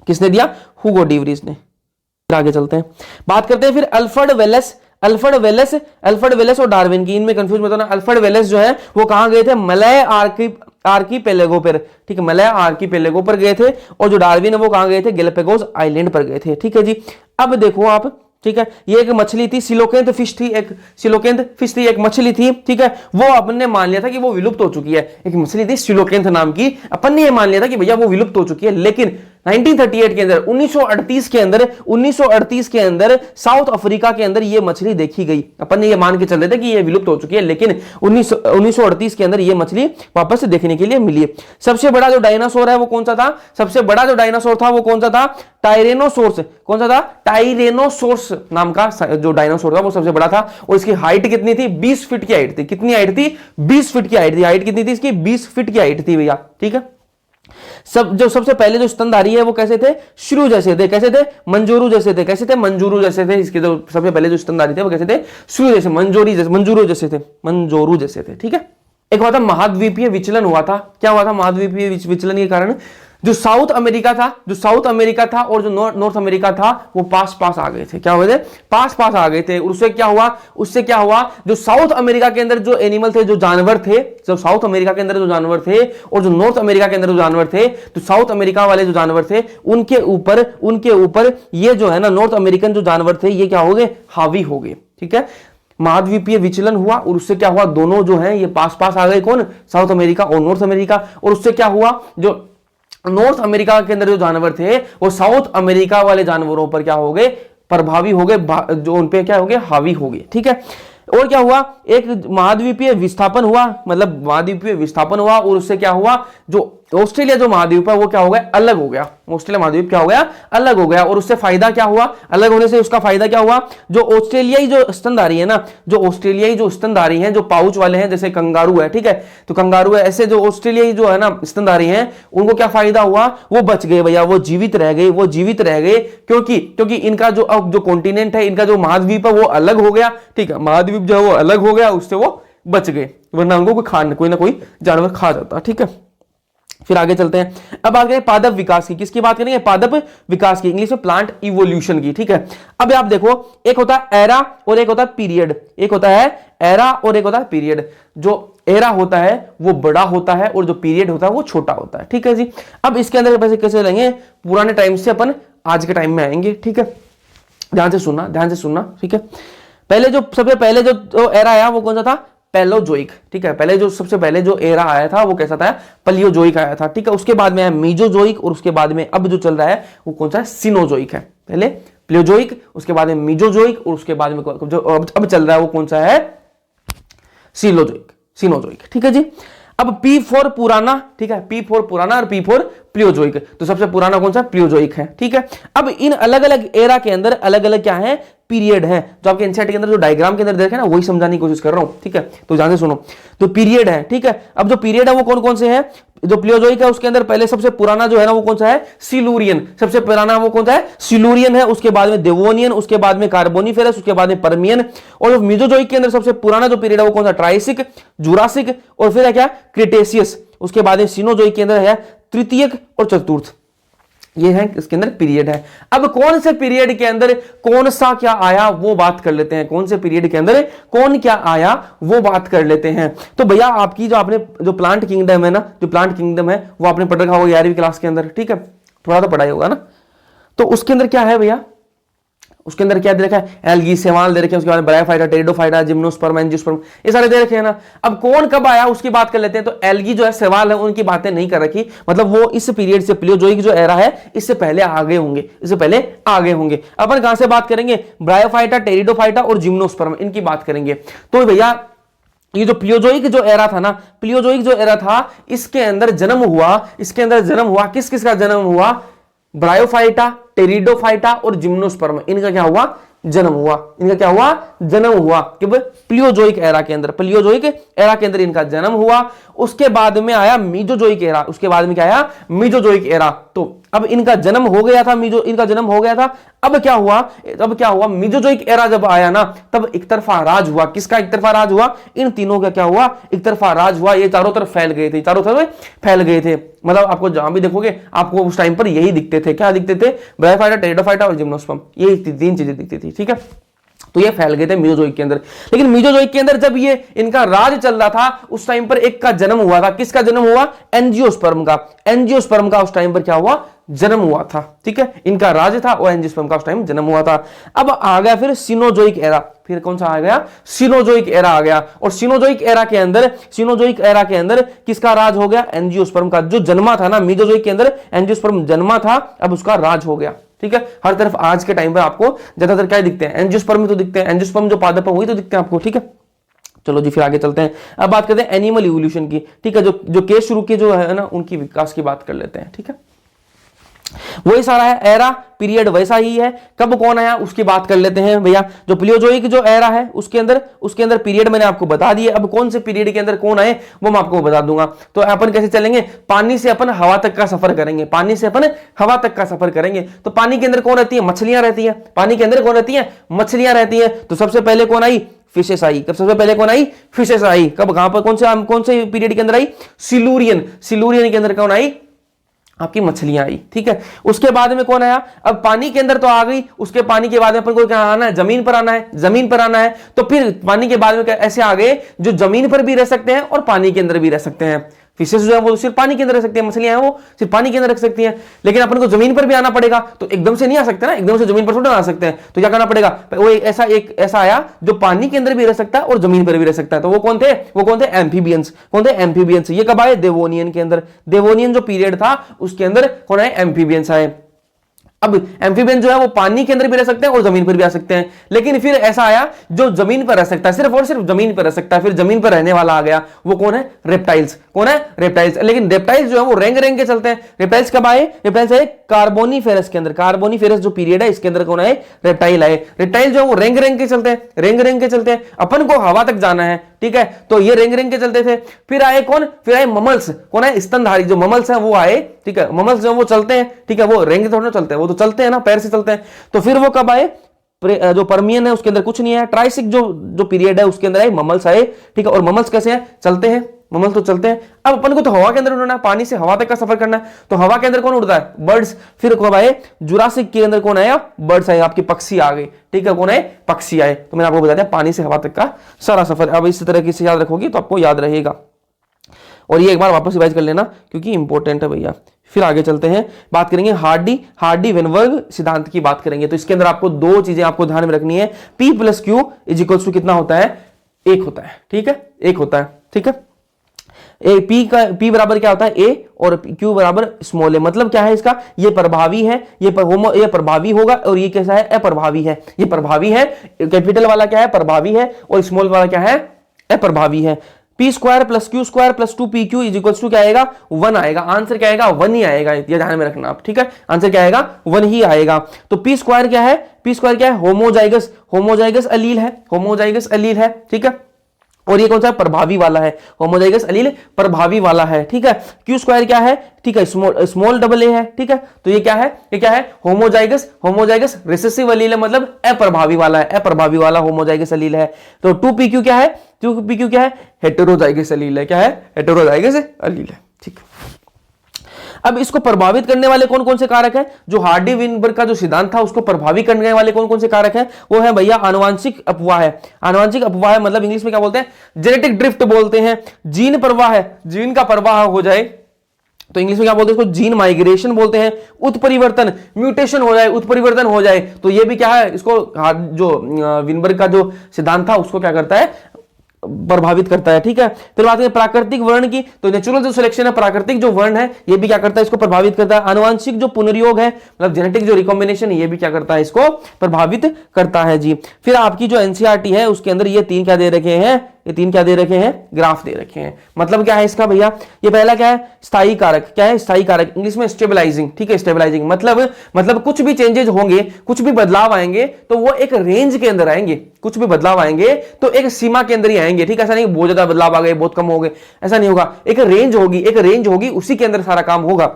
किसने दिया? ह्यूगो डिवरीज ने। आगे चलते हैं, बात करते हैं फिर अल्फ्रेड वेलेस और डार्विन की। इनमें कंफ्यूज मत होना। अल्फ्रेड वेलेस जो है वो कहां गए थे? मलय आर्कीपेलेगो पर, ठीक है, मलय आर्कीपेलेगो पर गए थे। और जो डार्विन है वो कहां गए थे? गैलापागोस आइलैंड पर गए थे, ठीक है जी। अब देखो आप, ठीक है, ये एक मछली थी, सिलोकेंथ फिश थी, एक मछली थी, ठीक है। वो अपन ने मान लिया था कि वो विलुप्त हो चुकी है। एक मछली थी सिलोकेंथ नाम की, अपन ने ये मान लिया था कि भैया वो विलुप्त हो चुकी है। लेकिन 1938 के अंदर 1938 के अंदर साउथ अफ्रीका के अंदर ये मछली देखी गई। अपन ने ये मान के चल रहे थे कि ये विलुप्त हो चुकी है, लेकिन 1938 के अंदर ये मछली वापस से देखने के लिए मिली। सबसे बड़ा जो डायनासोर है वो कौन सा था? सबसे बड़ा जो डायनासोर था वो कौन सा था? टायरेनोसोर्स। कौन सा था? टायरेनोसोर्स नाम का जो डायनासोर था वो सबसे बड़ा था। और इसकी हाइट कितनी थी? 20 फीट की हाइट थी। कितनी हाइट थी? 20 फीट की हाइट थी। हाइट कितनी थी इसकी? 20 फीट की हाइट थी भैया, ठीक है। सबसे पहले जो स्तनधारी है वो कैसे थे? श्रू जैसे थे। कैसे थे? मंजूरू जैसे थे। कैसे थे? मंजूरू जैसे थे। इसके जो सबसे पहले जो स्तनधारी थे वो कैसे थे? श्रू जैसे, मंजूरू जैसे थे, ठीक है। एक हुआ था महाद्वीपीय विचलन हुआ था। क्या हुआ था? महाद्वीपीय विचलन के कारण जो साउथ अमेरिका था और जो नॉर्थ अमेरिका था वो पास आ गए थे। क्या हुए थे? पास आ गए थे। उससे क्या हुआ? जो साउथ अमेरिका के अंदर जो एनिमल थे, जो जानवर थे, और जो नॉर्थ अमेरिका के अंदर जो जानवर थे, तो साउथ अमेरिका वाले जो जानवर थे उनके ऊपर ये जो है ना नॉर्थ अमेरिकन जो जानवर थे ये क्या हो गए? हावी हो गए, ठीक है। महाद्वीपीय विचलन हुआ और उससे क्या हुआ? दोनों जो है ये पास आ गए। कौन? साउथ अमेरिका और नॉर्थ अमेरिका। और उससे क्या हुआ? जो नॉर्थ अमेरिका के अंदर जो जानवर थे वो साउथ अमेरिका वाले जानवरों पर क्या हो गए? प्रभावी हो गए, जो उन पे क्या हो गए? हावी हो गए, ठीक है। और क्या हुआ? एक महाद्वीपीय विस्थापन हुआ, और उससे क्या हुआ? जो ऑस्ट्रेलिया जो महाद्वीप है वो क्या हो गया? अलग हो गया। ऑस्ट्रेलिया महाद्वीप क्या हो गया? अलग हो गया। और उससे फायदा क्या हुआ? अलग होने से उसका फायदा क्या हुआ? जो ऑस्ट्रेलियाई जो स्तनधारी है ना, जो पाउच वाले हैं, जैसे कंगारू है, ठीक है, तो कंगारू है, ऐसे जो ऑस्ट्रेलियाई जो है ना स्तनधारी हैं उनको क्या फायदा हुआ? वो बच गए भैया, वो जीवित रह गए। क्योंकि इनका जो कॉन्टिनेंट है, इनका जो महाद्वीप है वो अलग हो गया, ठीक है। महाद्वीप जो है वो अलग हो गया, उससे वो बच गए, वरना उनको कोई ना कोई जानवर खा जाता, ठीक है। फिर आगे चलते हैं। अब आ गए पादप विकास की। किसकी बात करेंगे? पादप विकास की, इंग्लिश में प्लांट इवोल्यूशन की, ठीक है। अब आप देखो, एक होता है एरा और एक होता है पीरियड। जो एरा होता है वो बड़ा होता है और जो पीरियड होता है वो छोटा होता है, ठीक है जी। अब इसके अंदर पैसे कैसे लेंगे? पुराने टाइम से अपन आज के टाइम में आएंगे, ठीक है। ध्यान से सुनना, ठीक है। सबसे पहले जो एरा आया वो कौन सा था? पैलोजोइक, ठीक है। सबसे पहले जो एरा आया था वो कैसा था? पलियोजोइक आया था, ठीक है। उसके बाद में है मीजोजोइक और उसके बाद में अब जो चल रहा है वो कौन सा है? सिनोजोइक है। पहले प्लेयोजोइक, उसके बाद में मीजोजोइक और उसके बाद में जो अब चल रहा है वो कौन सा है? सिनोजोइक, ठीक है जी। अब P फॉर पुराना, ठीक है, P फॉर पुराना और P फॉर प्लियोजोइक। तो सबसे पुराना कौन सा? प्लियोजोइक है, ठीक है। अब इन अलग अलग एरा के अंदर अलग अलग क्या है? पीरियड है। जो आपके एनसीईआरटी के अंदर जो डायग्राम के अंदर देखे ना वही समझाने की कोशिश कर रहा हूं, ठीक है। तो ध्यान से सुनो। तो पीरियड है, ठीक है। अब जो पीरियड है वो कौन कौन से है? जो प्लियोजोइक है उसके अंदर पहले सबसे पुराना जो है ना वो कौन सा है? सिलूरियन। सबसे पुराना वो कौन सा है? सिलूरियन है। उसके बाद में देवोनियन, उसके बाद में कार्बोनिफेरस, उसके बाद में पर्मियन। और मीजोजोइक के अंदर सबसे पुराना जो पीरियड है वो कौन सा? ट्राइसिक, जुरासिक और फिर है क्या? क्रिटेशियस। उसके बाद में सिनोजोइक के अंदर है तृतीयक और चतुर्थ। ये है इसके अंदर पीरियड है। अब कौन से पीरियड के अंदर कौन सा क्या आया वो बात कर लेते हैं। कौन से पीरियड के अंदर कौन क्या आया वो बात कर लेते हैं। तो भैया आपकी जो प्लांट किंगडम है ना, वो आपने पढ़ रखा होगा 11वीं क्लास के अंदर, ठीक है। थोड़ा तो पढ़ाई होगा ना। तो उसके अंदर क्या है भैया? उसके अंदर क्या दे रखा है, एल्गी, सेवाल दे रखे हैं, उसके बाद ब्रायोफाइटा, टेरिडोफाइटा, जिम्नोस्पर्म, एंजियोस्पर्म, ये सारे दे रखे हैं ना। अब कौन कब आया उसकी बात कर लेते हैं। तो एल्गी जो है, सेवाल है, उनकी बातें नहीं कर रखी, मतलब वो इस पीरियड से, प्लियोजोइक जो एरा है, इससे पहले आगे होंगे, इससे पहले आगे होंगे। अपन कहां से बात करेंगे, ब्रायोफाइटा, टेरिडोफाइटा और जिम्नोस्पर्म, इनकी बात करेंगे। तो भैया ये जो प्लियोजोइक जो एरा था ना, प्लियोजोइक जो एरा था, इसके अंदर जन्म हुआ, इसके अंदर जन्म हुआ, किस किस का जन्म हुआ, ब्रायोफाइटा, टेरिडोफाइटा और जिम्नोस्पर्म, इनका क्या हुआ, जन्म हुआ। इनका क्या हुआ, जन्म हुआ, कि प्लियोजोइक एरा के अंदर, प्लियोजोइक एरा के अंदर इनका जन्म हुआ। उसके बाद में आया मीजोजोइक एरा, उसके बाद में क्या आया, मीजोजोइक एरा। तो अब इनका जन्म हो गया था, इनका जन्म हो गया था। अब क्या हुआ, अब क्या हुआ, मीजोजोइक एरा जब आया ना, तब एक तरफा राज हुआ। किसका एक तरफा राज हुआ, इन तीनों का क्या हुआ, एक तरफा राज हुआ। ये चारों तरफ फैल गए थे, चारों तरफ फैल गए थे। मतलब आपको जहां भी देखोगे आपको उस टाइम पर यही दिखते थे, क्या दिखते थे, ब्रायोफाइटा, टेरिडोफाइटा और जिम्नोस्पर्म, ये तीन चीजें दिखती थी, ठीक है। तो ये फैल गए थे मीजोजोइक के अंदर। लेकिन मीजोजोइक के अंदर जब ये इनका राज चल रहा था, उस टाइम पर एक का जन्म हुआ था। किसका जन्म हुआ, एंजियोस्पर्म का। एंजियोस्पर्म का उस टाइम पर क्या हुआ, जन्म हुआ था, ठीक है। इनका राज था और एंजियोस्पर्म का उस टाइम जन्म हुआ था। अब आ गया फिर सिनोजोइक एरा, फिर कौन सा आ गया, सिनोजोइक एरा आ गया। और सिनोजोइक एरा के अंदर, सिनोजोइक एरा के अंदर किसका राज हो गया, एंजियोस्पर्म का। जो जन्मा था ना मीजोजोइक के अंदर, एंजियोस्पर्म जन्मा था, अब उसका राज हो गया, ठीक है। हर तरफ आज के टाइम पे आपको ज्यादातर क्या दिखते हैं, एंजियोस्पर्म तो दिखते हैं, एंजियोस्पर्म जो पादप है वही तो दिखते हैं आपको, ठीक है। चलो जी फिर आगे चलते हैं। अब बात करते हैं एनिमल इवोल्यूशन की, ठीक है। जो केस शुरू के जो है ना, उनकी विकास की बात कर लेते हैं, ठीक है। वही सारा है, एरा पीरियड वैसा ही है। कब कौन आया उसकी बात कर लेते हैं भैया। जो प्लियोजोइक जो एरा है उसके अंदर पीरियड मैंने आपको बता दिए। अब कौन से पीरियड के अंदर कौन आए वो मैं आपको बता दूंगा। तो अपन कैसे चलेंगे, पानी से अपन हवा तक का सफर करेंगे, पानी से अपन हवा तक का सफर करेंगे। तो पानी के अंदर कौन रहती है, मछलियां रहती है। पानी के अंदर कौन रहती है, मछलियां रहती है। तो सबसे पहले कौन आई, फिशेस आई। कब सबसे पहले कौन आई, फिशेस आई। कब, कहां पर, कौन से पीरियड के अंदर आई, सिलूरियन। सिलूरियन के अंदर कौन आई, आपकी मछलियां आई, ठीक है। उसके बाद में कौन आया, अब पानी के अंदर तो आ गई, उसके पानी के बाद में अपन को क्या आना है, जमीन पर आना है, जमीन पर आना है। तो फिर पानी के बाद में ऐसे आ गए जो जमीन पर भी रह सकते हैं और पानी के अंदर भी रह सकते हैं। फिशेस जो है वो सिर्फ पानी के अंदर रह सकती है, मछलियां हैं वो सिर्फ पानी के अंदर रख सकती हैं। लेकिन अपन को जमीन पर भी आना पड़ेगा, तो एकदम से नहीं आ सकते ना, एकदम से जमीन पर थोड़ा आ सकते हैं। तो क्या करना पड़ेगा, वो ऐसा आया जो पानी के अंदर भी रह सकता है और जमीन पर भी रह सकता है। तो वो कौन थे, एम्फीबियंस। कौन थे, एम्फीबियंस। ये कब आए, देवोनियन के अंदर। देवोनियन जो पीरियड था उसके अंदर कौन आए, एम्फीबियंस आए। अब एम्फीबियन जो है वो पानी के अंदर भी रह सकते हैं और जमीन पर भी आ सकते हैं। लेकिन फिर ऐसा आया जो जमीन पर रह सकता है, सिर्फ और सिर्फ जमीन पर रह सकता है। फिर जमीन पर रहने वाला आ गया, वो कौन है, रेप्टाइल्स। कौन है, रेप्टाइल्स। लेकिन रेप्टाइल्स जो है वो रेंग रेंग के चलते हैं। रेप्टाइल्स कब आए, रेप्टाइल्स आए कार्बोनीफेरस के अंदर। कार्बोनीफेरस जो पीरियड है इसके अंदर कौन आए, रेप्टाइल आए। रेप्टाइल जो है वो रेंग रेंग के चलते हैं, रेंग रेंग के चलते हैं। अपन को हवा तक जाना है, ठीक है, तो ये रेंग रेंग के चलते थे। फिर आए कौन, फिर आए ममल्स। कौन है, स्तनधारी जो ममल्स हैं वो आए, ठीक है। ममल्स जो वो चलते हैं, ठीक है, वो रेंग थोड़ा चलते हैं, वो तो चलते हैं ना, पैर से चलते हैं। तो फिर वो कब आए, जो परमियन है उसके अंदर कुछ नहीं है। ट्राइसिक जो पीरियड है उसके अंदर आए ममल्स आए, ठीक है। और ममल्स कैसे हैं, चलते हैं, ममल्स तो चलते हैं। अब अपन को तो हवा के अंदर उड़ना है, पानी से हवा तक का सफर करना है। तो हवा के अंदर कौन उड़ता है, बर्ड्स। फिर कब आए, जुरासिक के अंदर कौन आया, बर्ड्स आए, आपके पक्षी आ गए, ठीक है। कौन आए, पक्षी आए। तो मैंने आपको बता दिया पानी से हवा तक का सारा सफर। अब इस तरह से याद रखोगी तो आपको याद रहेगा। और ये एक बार वापस रिवाइज कर लेना क्योंकि इंपॉर्टेंट है भैया। फिर आगे चलते हैं, बात करेंगे हार्डी वेनबर्ग सिद्धांत की बात करेंगे। तो इसके अंदर आपको दो चीजें आपको ध्यान में रखनी है। P + Q = कितना होता है, 1 होता है, ठीक है, 1 होता है, ठीक है। P बराबर क्या होता है, A, और Q बराबर स्मॉल a। मतलब क्या है इसका, ये प्रभावी है, ये प्रभावी होगा, और ये कैसा है, अप्रभावी है। ये प्रभावी है, कैपिटल वाला क्या है, प्रभावी है, और स्मॉल वाला क्या है, अप्रभावी है। P² + Q² + 2PQ = क्या आएगा, 1 आएगा। आंसर क्या आएगा, 1 ही आएगा, ये ध्यान में रखना आप, ठीक है। आंसर क्या आएगा, 1 ही आएगा। तो P² क्या है, P² क्या है, होमोजाइगस अलील है, होमोजाइगस अलील है, ठीक है। और ये कौन सा प्रभावी वाला है, होमोजाइगस अलील प्रभावी वाला है, ठीक है। Q² क्या है, ठीक है, स्मॉल AA है, ठीक है। तो ये क्या है, होमोजाइगस रिसेसिव अलील है, मतलब अप्रभावी वाला है, अप्रभावी वाला होमोजाइगस अलील है। तो 2PQ क्या है, 2PQ क्या है, हेटेरोजाइगस अलील है। क्या है, हेटेरोजाइगस अलील है, ठीक है। अब इसको प्रभावित करने वाले कौन कौन से कारक हैं, जो हार्डी विनबर्ग का जो सिद्धांत था उसको प्रभावित करने वाले कौन कौन से कारक हैं, वो है भैया आनुवांशिक अपवाह है। आनुवांशिक अपवाह है मतलब इंग्लिश में क्या बोलते हैं, जेनेटिक ड्रिफ्ट बोलते हैं। जीन प्रवाह है, जीन का प्रवाह हो जाए, तो इंग्लिश में क्या बोलते हैं इसको, जीन माइग्रेशन बोलते हैं। उत्परिवर्तन, म्यूटेशन हो जाए, उत्परिवर्तन हो जाए, तो ये भी क्या है, इसको जो विनबर्ग का जो सिद्धांत था उसको क्या करता है, प्रभावित करता है। ठीक है, फिर बात करें प्राकृतिक वर्ण की, तो नेचुरल जो सिलेक्शन है, प्राकृतिक जो वर्ण है, ये भी क्या करता है, इसको प्रभावित करता है। आनुवांशिक जो पुनर्योग है, मतलब जेनेटिक जो रिकॉम्बिनेशन है, ये भी क्या करता है, इसको प्रभावित करता है जी। फिर आपकी जो एनसीईआरटी है उसके अंदर ये तीन क्या दे रखे हैं, ये तीन क्या दे रखे हैं, ग्राफ दे रखे हैं। मतलब क्या है इसका भैया, ये पहला क्या है, स्थायी कारक। क्या है स्थायी कारक, इंग्लिश में स्टेबलाइजिंग। ठीक है, स्टेबलाइजिंग मतलब कुछ भी चेंजेज होंगे, कुछ भी बदलाव आएंगे तो वो एक रेंज के अंदर आएंगे, कुछ भी बदलाव आएंगे तो एक सीमा के अंदर ही आएंगे। ठीक है, ऐसा नहीं बहुत ज्यादा बदलाव आ गए, बहुत कम हो गए, ऐसा नहीं होगा। एक रेंज होगी, एक रेंज होगी, उसी के अंदर सारा काम होगा।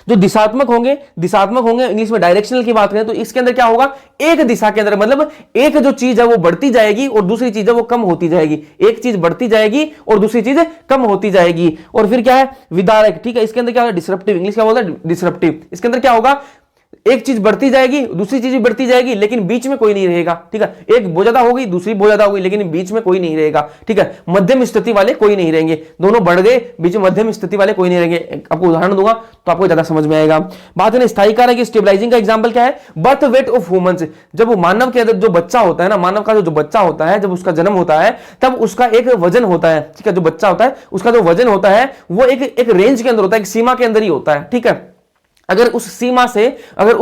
जो दिशात्मक होंगे इंग्लिश में डायरेक्शनल की बात करें तो इसके अंदर क्या होगा, एक दिशा के अंदर, मतलब एक जो चीज है वो बढ़ती जाएगी और दूसरी चीज है वो कम होती जाएगी। एक चीज बढ़ती जाएगी और दूसरी चीज कम होती जाएगी। और फिर क्या है, विदारक। ठीक है, इसके अंदर क्या होगा, डिसरप्टिव। इंग्लिश क्या बोलता है, डिसरप्टिव। इसके अंदर क्या होगा, एक चीज बढ़ती जाएगी, दूसरी चीज भी बढ़ती जाएगी, लेकिन बीच में कोई नहीं रहेगा। ठीक है, एक बहुत ज्यादा होगी, दूसरी बहुत ज्यादा होगी, लेकिन बीच में कोई नहीं रहेगा। ठीक है, मध्यम स्थिति वाले कोई नहीं रहेंगे, दोनों बढ़ गए, बीच में मध्यम स्थिति वाले कोई नहीं रहेंगे। आपको उदाहरण दूंगा तो आपको ज्यादा समझ में आएगा। बात है स्थायी कारक स्टेबलाइजिंग का एग्जांपल क्या है, बर्थ वेट ऑफ ह्यूमंस। जब वो मानव के अंदर जो बच्चा होता है ना, मानव का जो बच्चा होता है, जब उसका जन्म होता है तब उसका एक वजन होता है। ठीक है, जो बच्चा होता है उसका जो वजन होता है वो एक रेंज के अंदर होता है, एक सीमा के अंदर ही होता है। ठीक है, अगर उस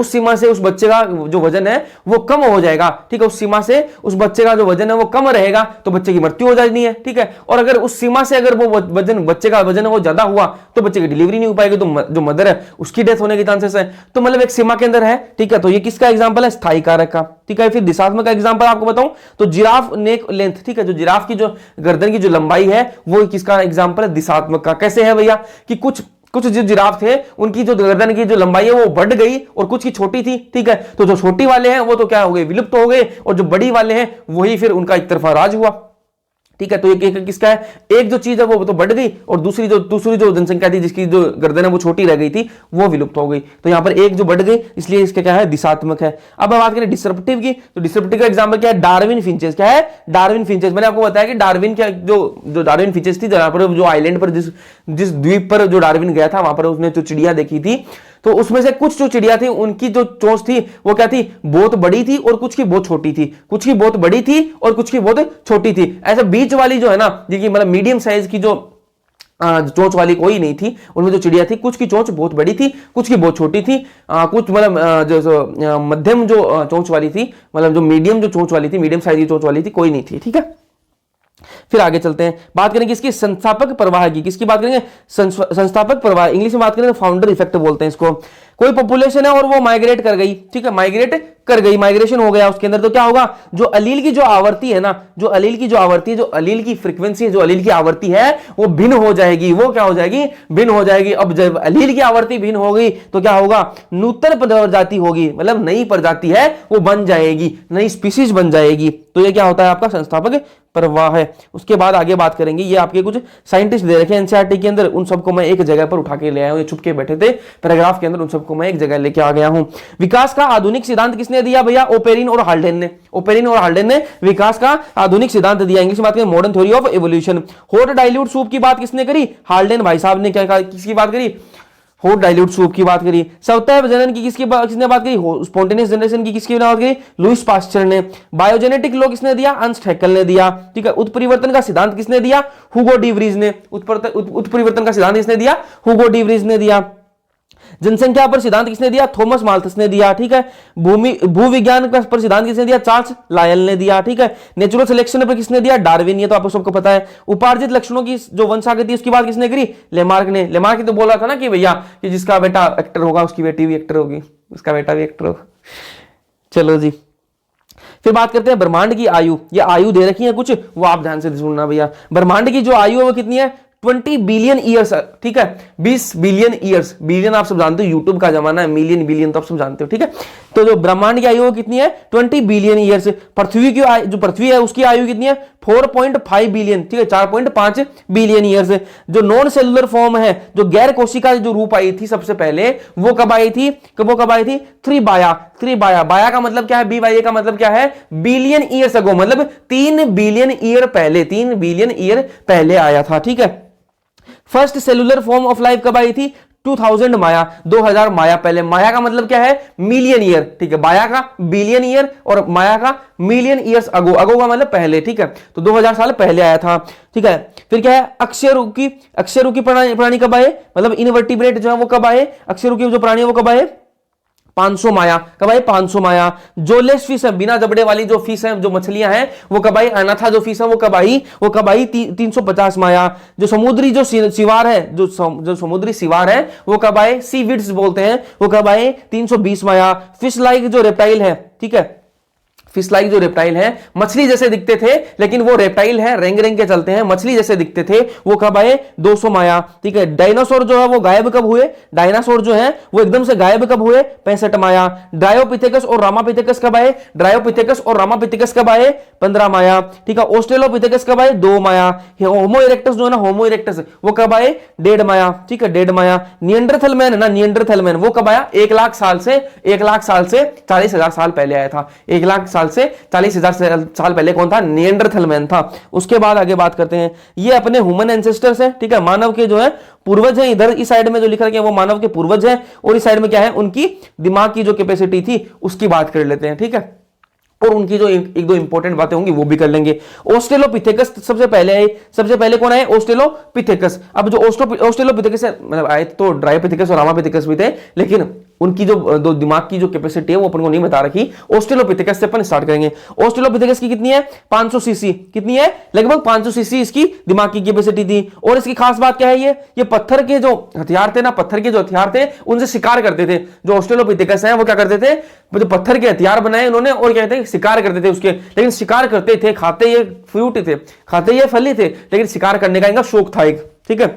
सीमा से उस बच्चे का जो वजन है वो कम हो जाएगा, ठीक है, उस सीमा से उस बच्चे का जो वजन है वो कम रहेगा तो बच्चे की मृत्यु हो जानी है। ठीक है, और अगर उस सीमा से अगर वो बच्चे का वजन है वो ज्यादा हुआ तो बच्चे की डिलीवरी नहीं हो पाएगी, तो जो मदर है उसकी डेथ होने के चांसेस है। तो मतलब एक सीमा के अंदर है। ठीक है, तो ये किसका एग्जाम्पल है, स्थायी कारक का। ठीक है, फिर दिशात्मक का एग्जाम्पल आपको बताऊं तो जिराफ नेक लेंथ। ठीक है, जो जिराफ की जो गर्दन की जो लंबाई है वो किसका एग्जाम्पल है, दिशात्मक का। कैसे है भैया, कि कुछ जो जिराफ थे उनकी जो गर्दन की जो लंबाई है वो बढ़ गई और कुछ की छोटी थी। ठीक है, तो जो छोटी वाले हैं वो तो क्या हो गए, विलुप्त हो गए, और जो बड़ी वाले हैं वही फिर उनका एक तरफा राज हुआ। ठीक है, तो एक किसका है, एक जो चीज है वो तो बढ़ गई और दूसरी जो जनसंख्या थी जिसकी जो गर्दन है वो छोटी रह गई थी वो विलुप्त हो गई। तो यहां पर एक जो बढ़ गई, इसलिए इसका क्या है, दिशात्मक है। अब हम बात करें डिसरप्टिव की, तो डिसरप्टिव का एग्जांपल क्या है, डार्विन फिंचेस। क्या है, डार्विन फिंचेस। मैंने आपको बताया कि डार्विन क्या जो डार्विन फिंचेस थी, जहां पर जो आइलैंड पर जिस द्वीप पर जो डार्विन गया था वहां पर उसने जो चिड़िया देखी थी, तो उसमें से कुछ जो चिड़िया थी उनकी जो चोंच थी वो क्या थी, बहुत बड़ी थी और कुछ की बहुत छोटी थी, कुछ की बहुत बड़ी थी और कुछ की बहुत छोटी थी। ऐसा बीच वाली जो है ना, जिनकी मतलब मीडियम साइज की जो चोंच वाली कोई नहीं थी, उनमें जो चिड़िया थी कुछ की चोंच बहुत बड़ी थी, कुछ की बहुत छोटी थी, कुछ मतलब जो मध्यम जो चोंच वाली थी, मतलब जो मीडियम जो चोंच वाली थी, मीडियम साइज की चोंच वाली थी, कोई नहीं थी। ठीक है, फिर आगे चलते हैं, बात करेंगे इसकी संस्थापक प्रवाह की। किसकी बात करेंगे, संस्थापक प्रवाह। इंग्लिश में बात करेंगे फाउंडर इफेक्ट बोलते हैं इसको। कोई पॉपुलेशन है और वो माइग्रेट कर गई। ठीक है, माइग्रेट कर गई, माइग्रेशन हो गया उसके अंदर, तो क्या होगा, जो अलील की जो आवृत्ति है ना, जो अलील की जो आवृत्ति है, जो अलील की फ्रीक्वेंसी है, जो अलील की आवृत्ति है वो भिन्न हो जाएगी। वो क्या हो जाएगी, भिन्न हो जाएगी। अब जब अलील की आवृत्ति भिन्न हो गई तो क्या होगा, नूतन प्रजाति होगी, मतलब नई प्रजाति है वो बन जाएगी, नई स्पीशीज बन जाएगी। तो ये क्या होता है, आपका संस्थापक प्रवाह है। उसके बाद आगे बात करेंगे, ये आपके कुछ साइंटिस्ट दे रखे हैं एनसीईआरटी के अंदर, उन सबको मैं एक जगह पर उठा के ले आया हूं, ये छुप के बैठे थे पैराग्राफ के अंदर, उन सबको मैं एक जगह लेके आ गया हूं। विकास का आधुनिक सिद्धांत किसने दिया भैया, ओपेरिन और हाल्डेन ने। ओपेरिन और हाल्डेन ने विकास का आधुनिक सिद्धांत दिया। इंग्लिश में बात करें modern theory of evolution. Hot dilute soup की बात किसने करी, हाल्डेन भाई साहब ने। क्या किसकी बात करी, हॉट डाइल्यूट सूप की बात करी। स्वतः जनन की किसने बात करी, स्पॉन्टेनियस जनरेशन की किसकी बात करी, लुईस पास्चर ने। बायोजेनेटिक लॉ किसने दिया, अर्नस्ट हैकेल ने दिया। ठीक है, उत्परिवर्तन का सिद्धांत किसने दिया, हुगो डी व्रीज ने। उत्परिवर्तन का सिद्धांत किसने दिया, हुगो डी व्रीज ने दिया। जनसंख्या पर सिद्धांत किसने दिया, थॉमस माल्थस ने दिया। ठीक है, भूविज्ञान पर सिद्धांत किसने दिया, चार्ल्स लायल ने दिया। ठीक है, नेचुरल सिलेक्शन पर किसने दिया, डार्विन। ये तो आपको सबको पता है। उपार्जित लक्षणों की जो वंशागति उसकी बात किसने करी, लेमार्क ने। लेमार्क तो बोला था ना कि भैया कि जिसका बेटा एक्टर होगा उसकी बेटी भी एक्टर होगी, उसका बेटा भी एक्टर होगा। चलो जी, फिर बात करते हैं ब्रह्मांड की आयु। ये आयु दे रखी है कुछ, वो आप ध्यान से सुनना भैया। ब्रह्मांड की जो आयु है वो कितनी है, 20 बिलियन ईयर्स। ठीक है, 20 बिलियन ईयर्स। बिलियन आप सब जानते हो, यूट्यूब का जमाना है, मिलियन बिलियन तो आप सब जानते हो। ठीक है, तो जो ब्रह्मांड की आयु कितनी है, 20 बिलियन ईयर्स। पृथ्वी की जो पृथ्वी है उसकी आयु कितनी है, 4.5 बिलियन। ठीक है, 4.5 बिलियन ईयर्स। जो नॉन सेलुलर फॉर्म है, जो गैर कोशिका जो रूप आई थी सबसे पहले, वो कब आई थी, त्रिबाया। बाया का मतलब क्या है, BYA का मतलब क्या है, बिलियन ईयर्स अगो, मतलब 3 बिलियन ईयर पहले, 3 बिलियन ईयर पहले आया था। ठीक है, first cellular form of life कब आई थी? 2000 माया, 2000 माया पहले। माया का मतलब क्या है? मिलियन ईयर, ठीक है। माया का बिलियन ईयर और माया का मिलियन ईयर्स अगो, अगो का मतलब पहले, ठीक है। तो 2000 साल पहले आया था, ठीक है। फिर क्या है? अक्षरूकी प्राणी कब आए? मतलब इनवर्टिब्रेट जो है वो कब आए? अक्षरूकी जो प्राणी है वो कब आए? 500 माया। कब आई? 500 माया। जोलेस फिश है, बिना जबड़े वाली जो फिश है, जो मछलियां हैं वो कब आई? अनाथा जो फिश है वो कब आई? वो कब आई? 350 माया। जो समुद्री जो सिवार है, जो समुद्री सिवार है वो कब आए? सीविड्स बोलते हैं, वो कब आए? 320 माया। फिश लाइक जो रेप्टाइल है, ठीक है, फिश लाइक जो रेप्टाइल है, मछली जैसे दिखते थे लेकिन वो रेप्टाइल है, रेंग रेंग के चलते हैं, मछली जैसे दिखते थे, वो कब आए? 200 माया, ठीक है। डायनासोर जो है वो गायब कब हुए? डायनासोर जो है वो एकदम से गायब कब हुए? 65 माया। ड्रायोपिथेकस और रामापिथेकस कब आए? ड्रायोपिथेकस और रामापिथेकस कब आए? 15 माया, ठीक है। ऑस्ट्रेलोपिथेकस कब आए? 2 माया। होमो इरेक्टस जो है ना, होमो इरेक्टस वो कब आए? 1.5 माया, ठीक है, 1.5 माया। निएंडरथल मैन है ना, निएंडरथल मैन वो कब आया? 1 लाख साल से 40,000 साल पहले आया था। 1 लाख साल से 40,000 साल पहले कौन था? निएंडरथल मैन था। उसके बाद आगे बात करते हैं, ये अपने ह्यूमन एंसेस्टर्स हैं, ठीक है, मानव के जो है पूर्वज हैं। इधर इस साइड में जो लिखा गया वो मानव के पूर्वज हैं, और इस साइड में क्या है? उनकी दिमाग की जो कैपेसिटी थी उसकी बात कर लेते हैं, ठीक है। और उनकी जो एक दो इंपॉर्टेंट बातें होंगी वो भी कर लेंगे। ऑस्ट्रेलोपिथेकस सबसे पहले आए। सबसे पहले कौन आए? ऑस्ट्रेलोपिथेकस। अब जो ऑस्ट्रेलोपिथेकस मतलब आए तो ड्रायोपिथेकस और रामापिथेकस भी थे, लेकिन उनकी जो दो दिमाग की जो कैपेसिटी है वो अपन को नहीं बता रखी। ऑस्ट्रेलोपिथेकस से अपन स्टार्ट करेंगे। ऑस्ट्रेलोपिथेकस की कितनी है? 500 सीसी। कितनी है? लगभग 500 सीसी इसकी दिमाग की कैपेसिटी थी। और इसकी खास बात क्या है? ये पत्थर के जो हथियार थे ना, पत्थर के जो हथियार थे उनसे शिकार करते थे। जो ऑस्ट्रेलोपिथेकस है वो क्या करते थे? जो पत्थर के हथियार बनाए उन्होंने, और क्या कहते हैं, शिकार करते थे उसके। लेकिन शिकार करते थे, खाते ये फ्रूट थे, खाते ये फल थे, लेकिन शिकार करने का इनका शौक था एक, ठीक है।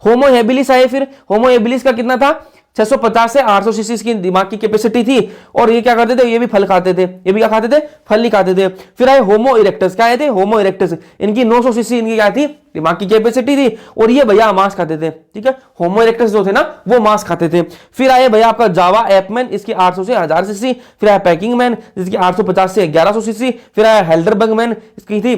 होमो हेबिलिस आए। फिर होमो हेबिलिस का कितना था? 650 से 800 सीसी की दिमाग की कैपेसिटी थी। और ये क्या करते थे? ये भी फल खाते थे। ये भी क्या खाते थे? फल ही खाते थे। फिर आए होमो इरेक्टस। क्या आए थे? होमो इरेक्टस। इनकी 900 सीसी इनकी क्या थी? दिमाग की कैपेसिटी थी। और ये भैया मांस खाते थे, ठीक है। होमो इरेक्टस जो थे ना वो मांस खाते थे। फिर आए भैया आपका जावा एपमैन, इसकी 800 से 1000 सीसी। फिर आया पैकिंग मैन, जिसकी 850 से 1100 सीसी। फिर आया हेल्डरबर्ग मैन, इसकी थी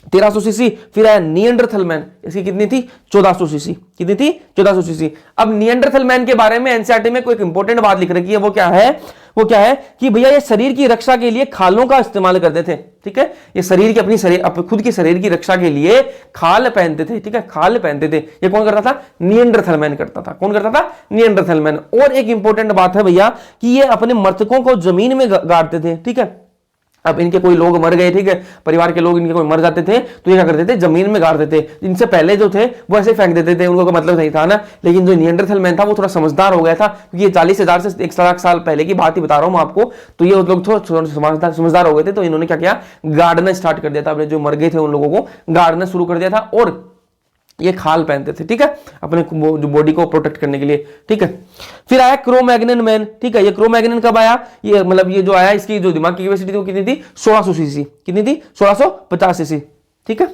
1300 सीसी। फिर आया निएंडरथल मैन, इसकी कितनी थी? 1400 सीसी। कितनी थी? 1400 सीसी। अब निएंडरथल मैन के बारे में एनसीईआरटी में कोई इंपॉर्टेंट बात लिख रखी है, वो क्या है? वो क्या है कि भैया ये शरीर की रक्षा के लिए खालों का इस्तेमाल करते थे, ठीक है। ये शरीर की खुद की शरीर की रक्षा के लिए खाल पहनते थे, ठीक है, खाल पहनते थे। ये कौन करता था? निएंडरथल मैन करता था। कौन करता था? Neanderthal man. और एक इंपॉर्टेंट बात है भैया कि ये अपने मृतकों को जमीन में गाड़ते थे, ठीक है। अब इनके कोई लोग मर गए, ठीक है, परिवार के लोग इनके कोई मर जाते थे तो ये क्या करते थे? जमीन में गाड़ देते। इनसे पहले जो थे वो ऐसे फेंक देते थे, उनको कोई मतलब नहीं था ना। लेकिन जो निएंडरथल मैन था वो थोड़ा समझदार हो गया था, क्योंकि ये 40,000 से 1 लाख साल पहले की बात ही बता रहा हूं मैं आपको। तो ये लोग थोड़ा समझदार हो गए थे, तो इन्होंने क्या किया? गाड़ना स्टार्ट कर दिया था। अपने जो मर गए थे उन लोगों को गाड़ना शुरू कर दिया था, और ये खाल पहनते थे, ठीक है, अपने जो बॉडी को प्रोटेक्ट करने के लिए, ठीक है। फिर आया क्रो-मैग्नन मैन, ठीक है। ये क्रो-मैग्नन कब आया? ये मतलब ये जो आया, इसकी जो दिमाग की कैपेसिटी थी वो कितनी थी? 1600 सीसी। कितनी थी? 1650 सीसी, ठीक है।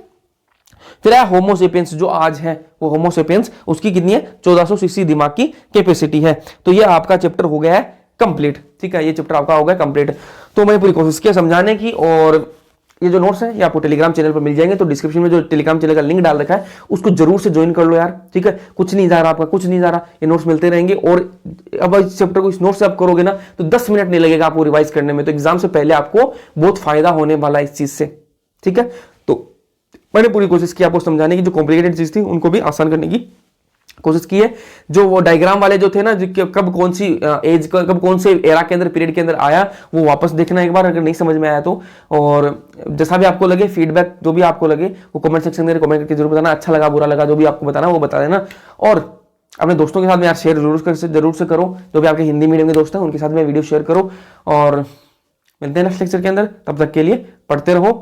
फिर आया होमोसेपियंस, जो आज है वो होमोसेपियंस, उसकी कितनी है? 1400 सीसी दिमाग की कैपेसिटी है। तो ये आपका चैप्टर हो गया है कंप्लीट, ठीक है। ये चैप्टर आपका हो गया कंप्लीट। तो मैंने पूरी कोशिश की समझाने की, और ये जो नोट्स हैं ये आपको टेलीग्राम चैनल पर मिल जाएंगे। तो डिस्क्रिप्शन में जो टेलीग्राम चैनल का लिंक डाल रखा है उसको जरूर से ज्वाइन कर लो यार, ठीक है। कुछ नहीं जा रहा आपका, कुछ नहीं जा रहा, ये नोट्स मिलते रहेंगे। और अब इस चैप्टर को इस नोट से आप करोगे ना तो 10 मिनट नहीं लगेगा आपको रिवाइज करने में। तो एग्जाम से पहले आपको बहुत फायदा होने वाला है इस चीज से, ठीक है। तो मैंने पूरी कोशिश की आपको समझाने की, जो कॉम्प्लिकेटेड चीज थी उनको भी आसान करने की कोशिश की है। जो वो डायग्राम वाले जो थे ना, जो कब कौन सी एज, कब कौन से एरा के अंदर, पीरियड के अंदर आया, वो वापस देखना एक बार, अगर नहीं समझ में आया तो। और जैसा भी आपको लगे, फीडबैक जो भी आपको लगे वो कमेंट सेक्शन में कमेंट करके जरूर बताना। अच्छा लगा, बुरा लगा, जो भी आपको बताना वो बता देना। और अपने दोस्तों के साथ में यार शेयर जरूर से करो, जो भी आपके हिंदी मीडियम के दोस्त हैं उनके साथ में वीडियो शेयर करो। और मिलते हैं नेक्स्ट लेक्चर के अंदर, तब तक के लिए पढ़ते रहो।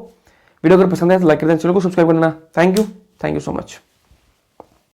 वीडियो अगर पसंद है तो लाइक कर देना, चैनल को सब्सक्राइब करना। Thank you so much.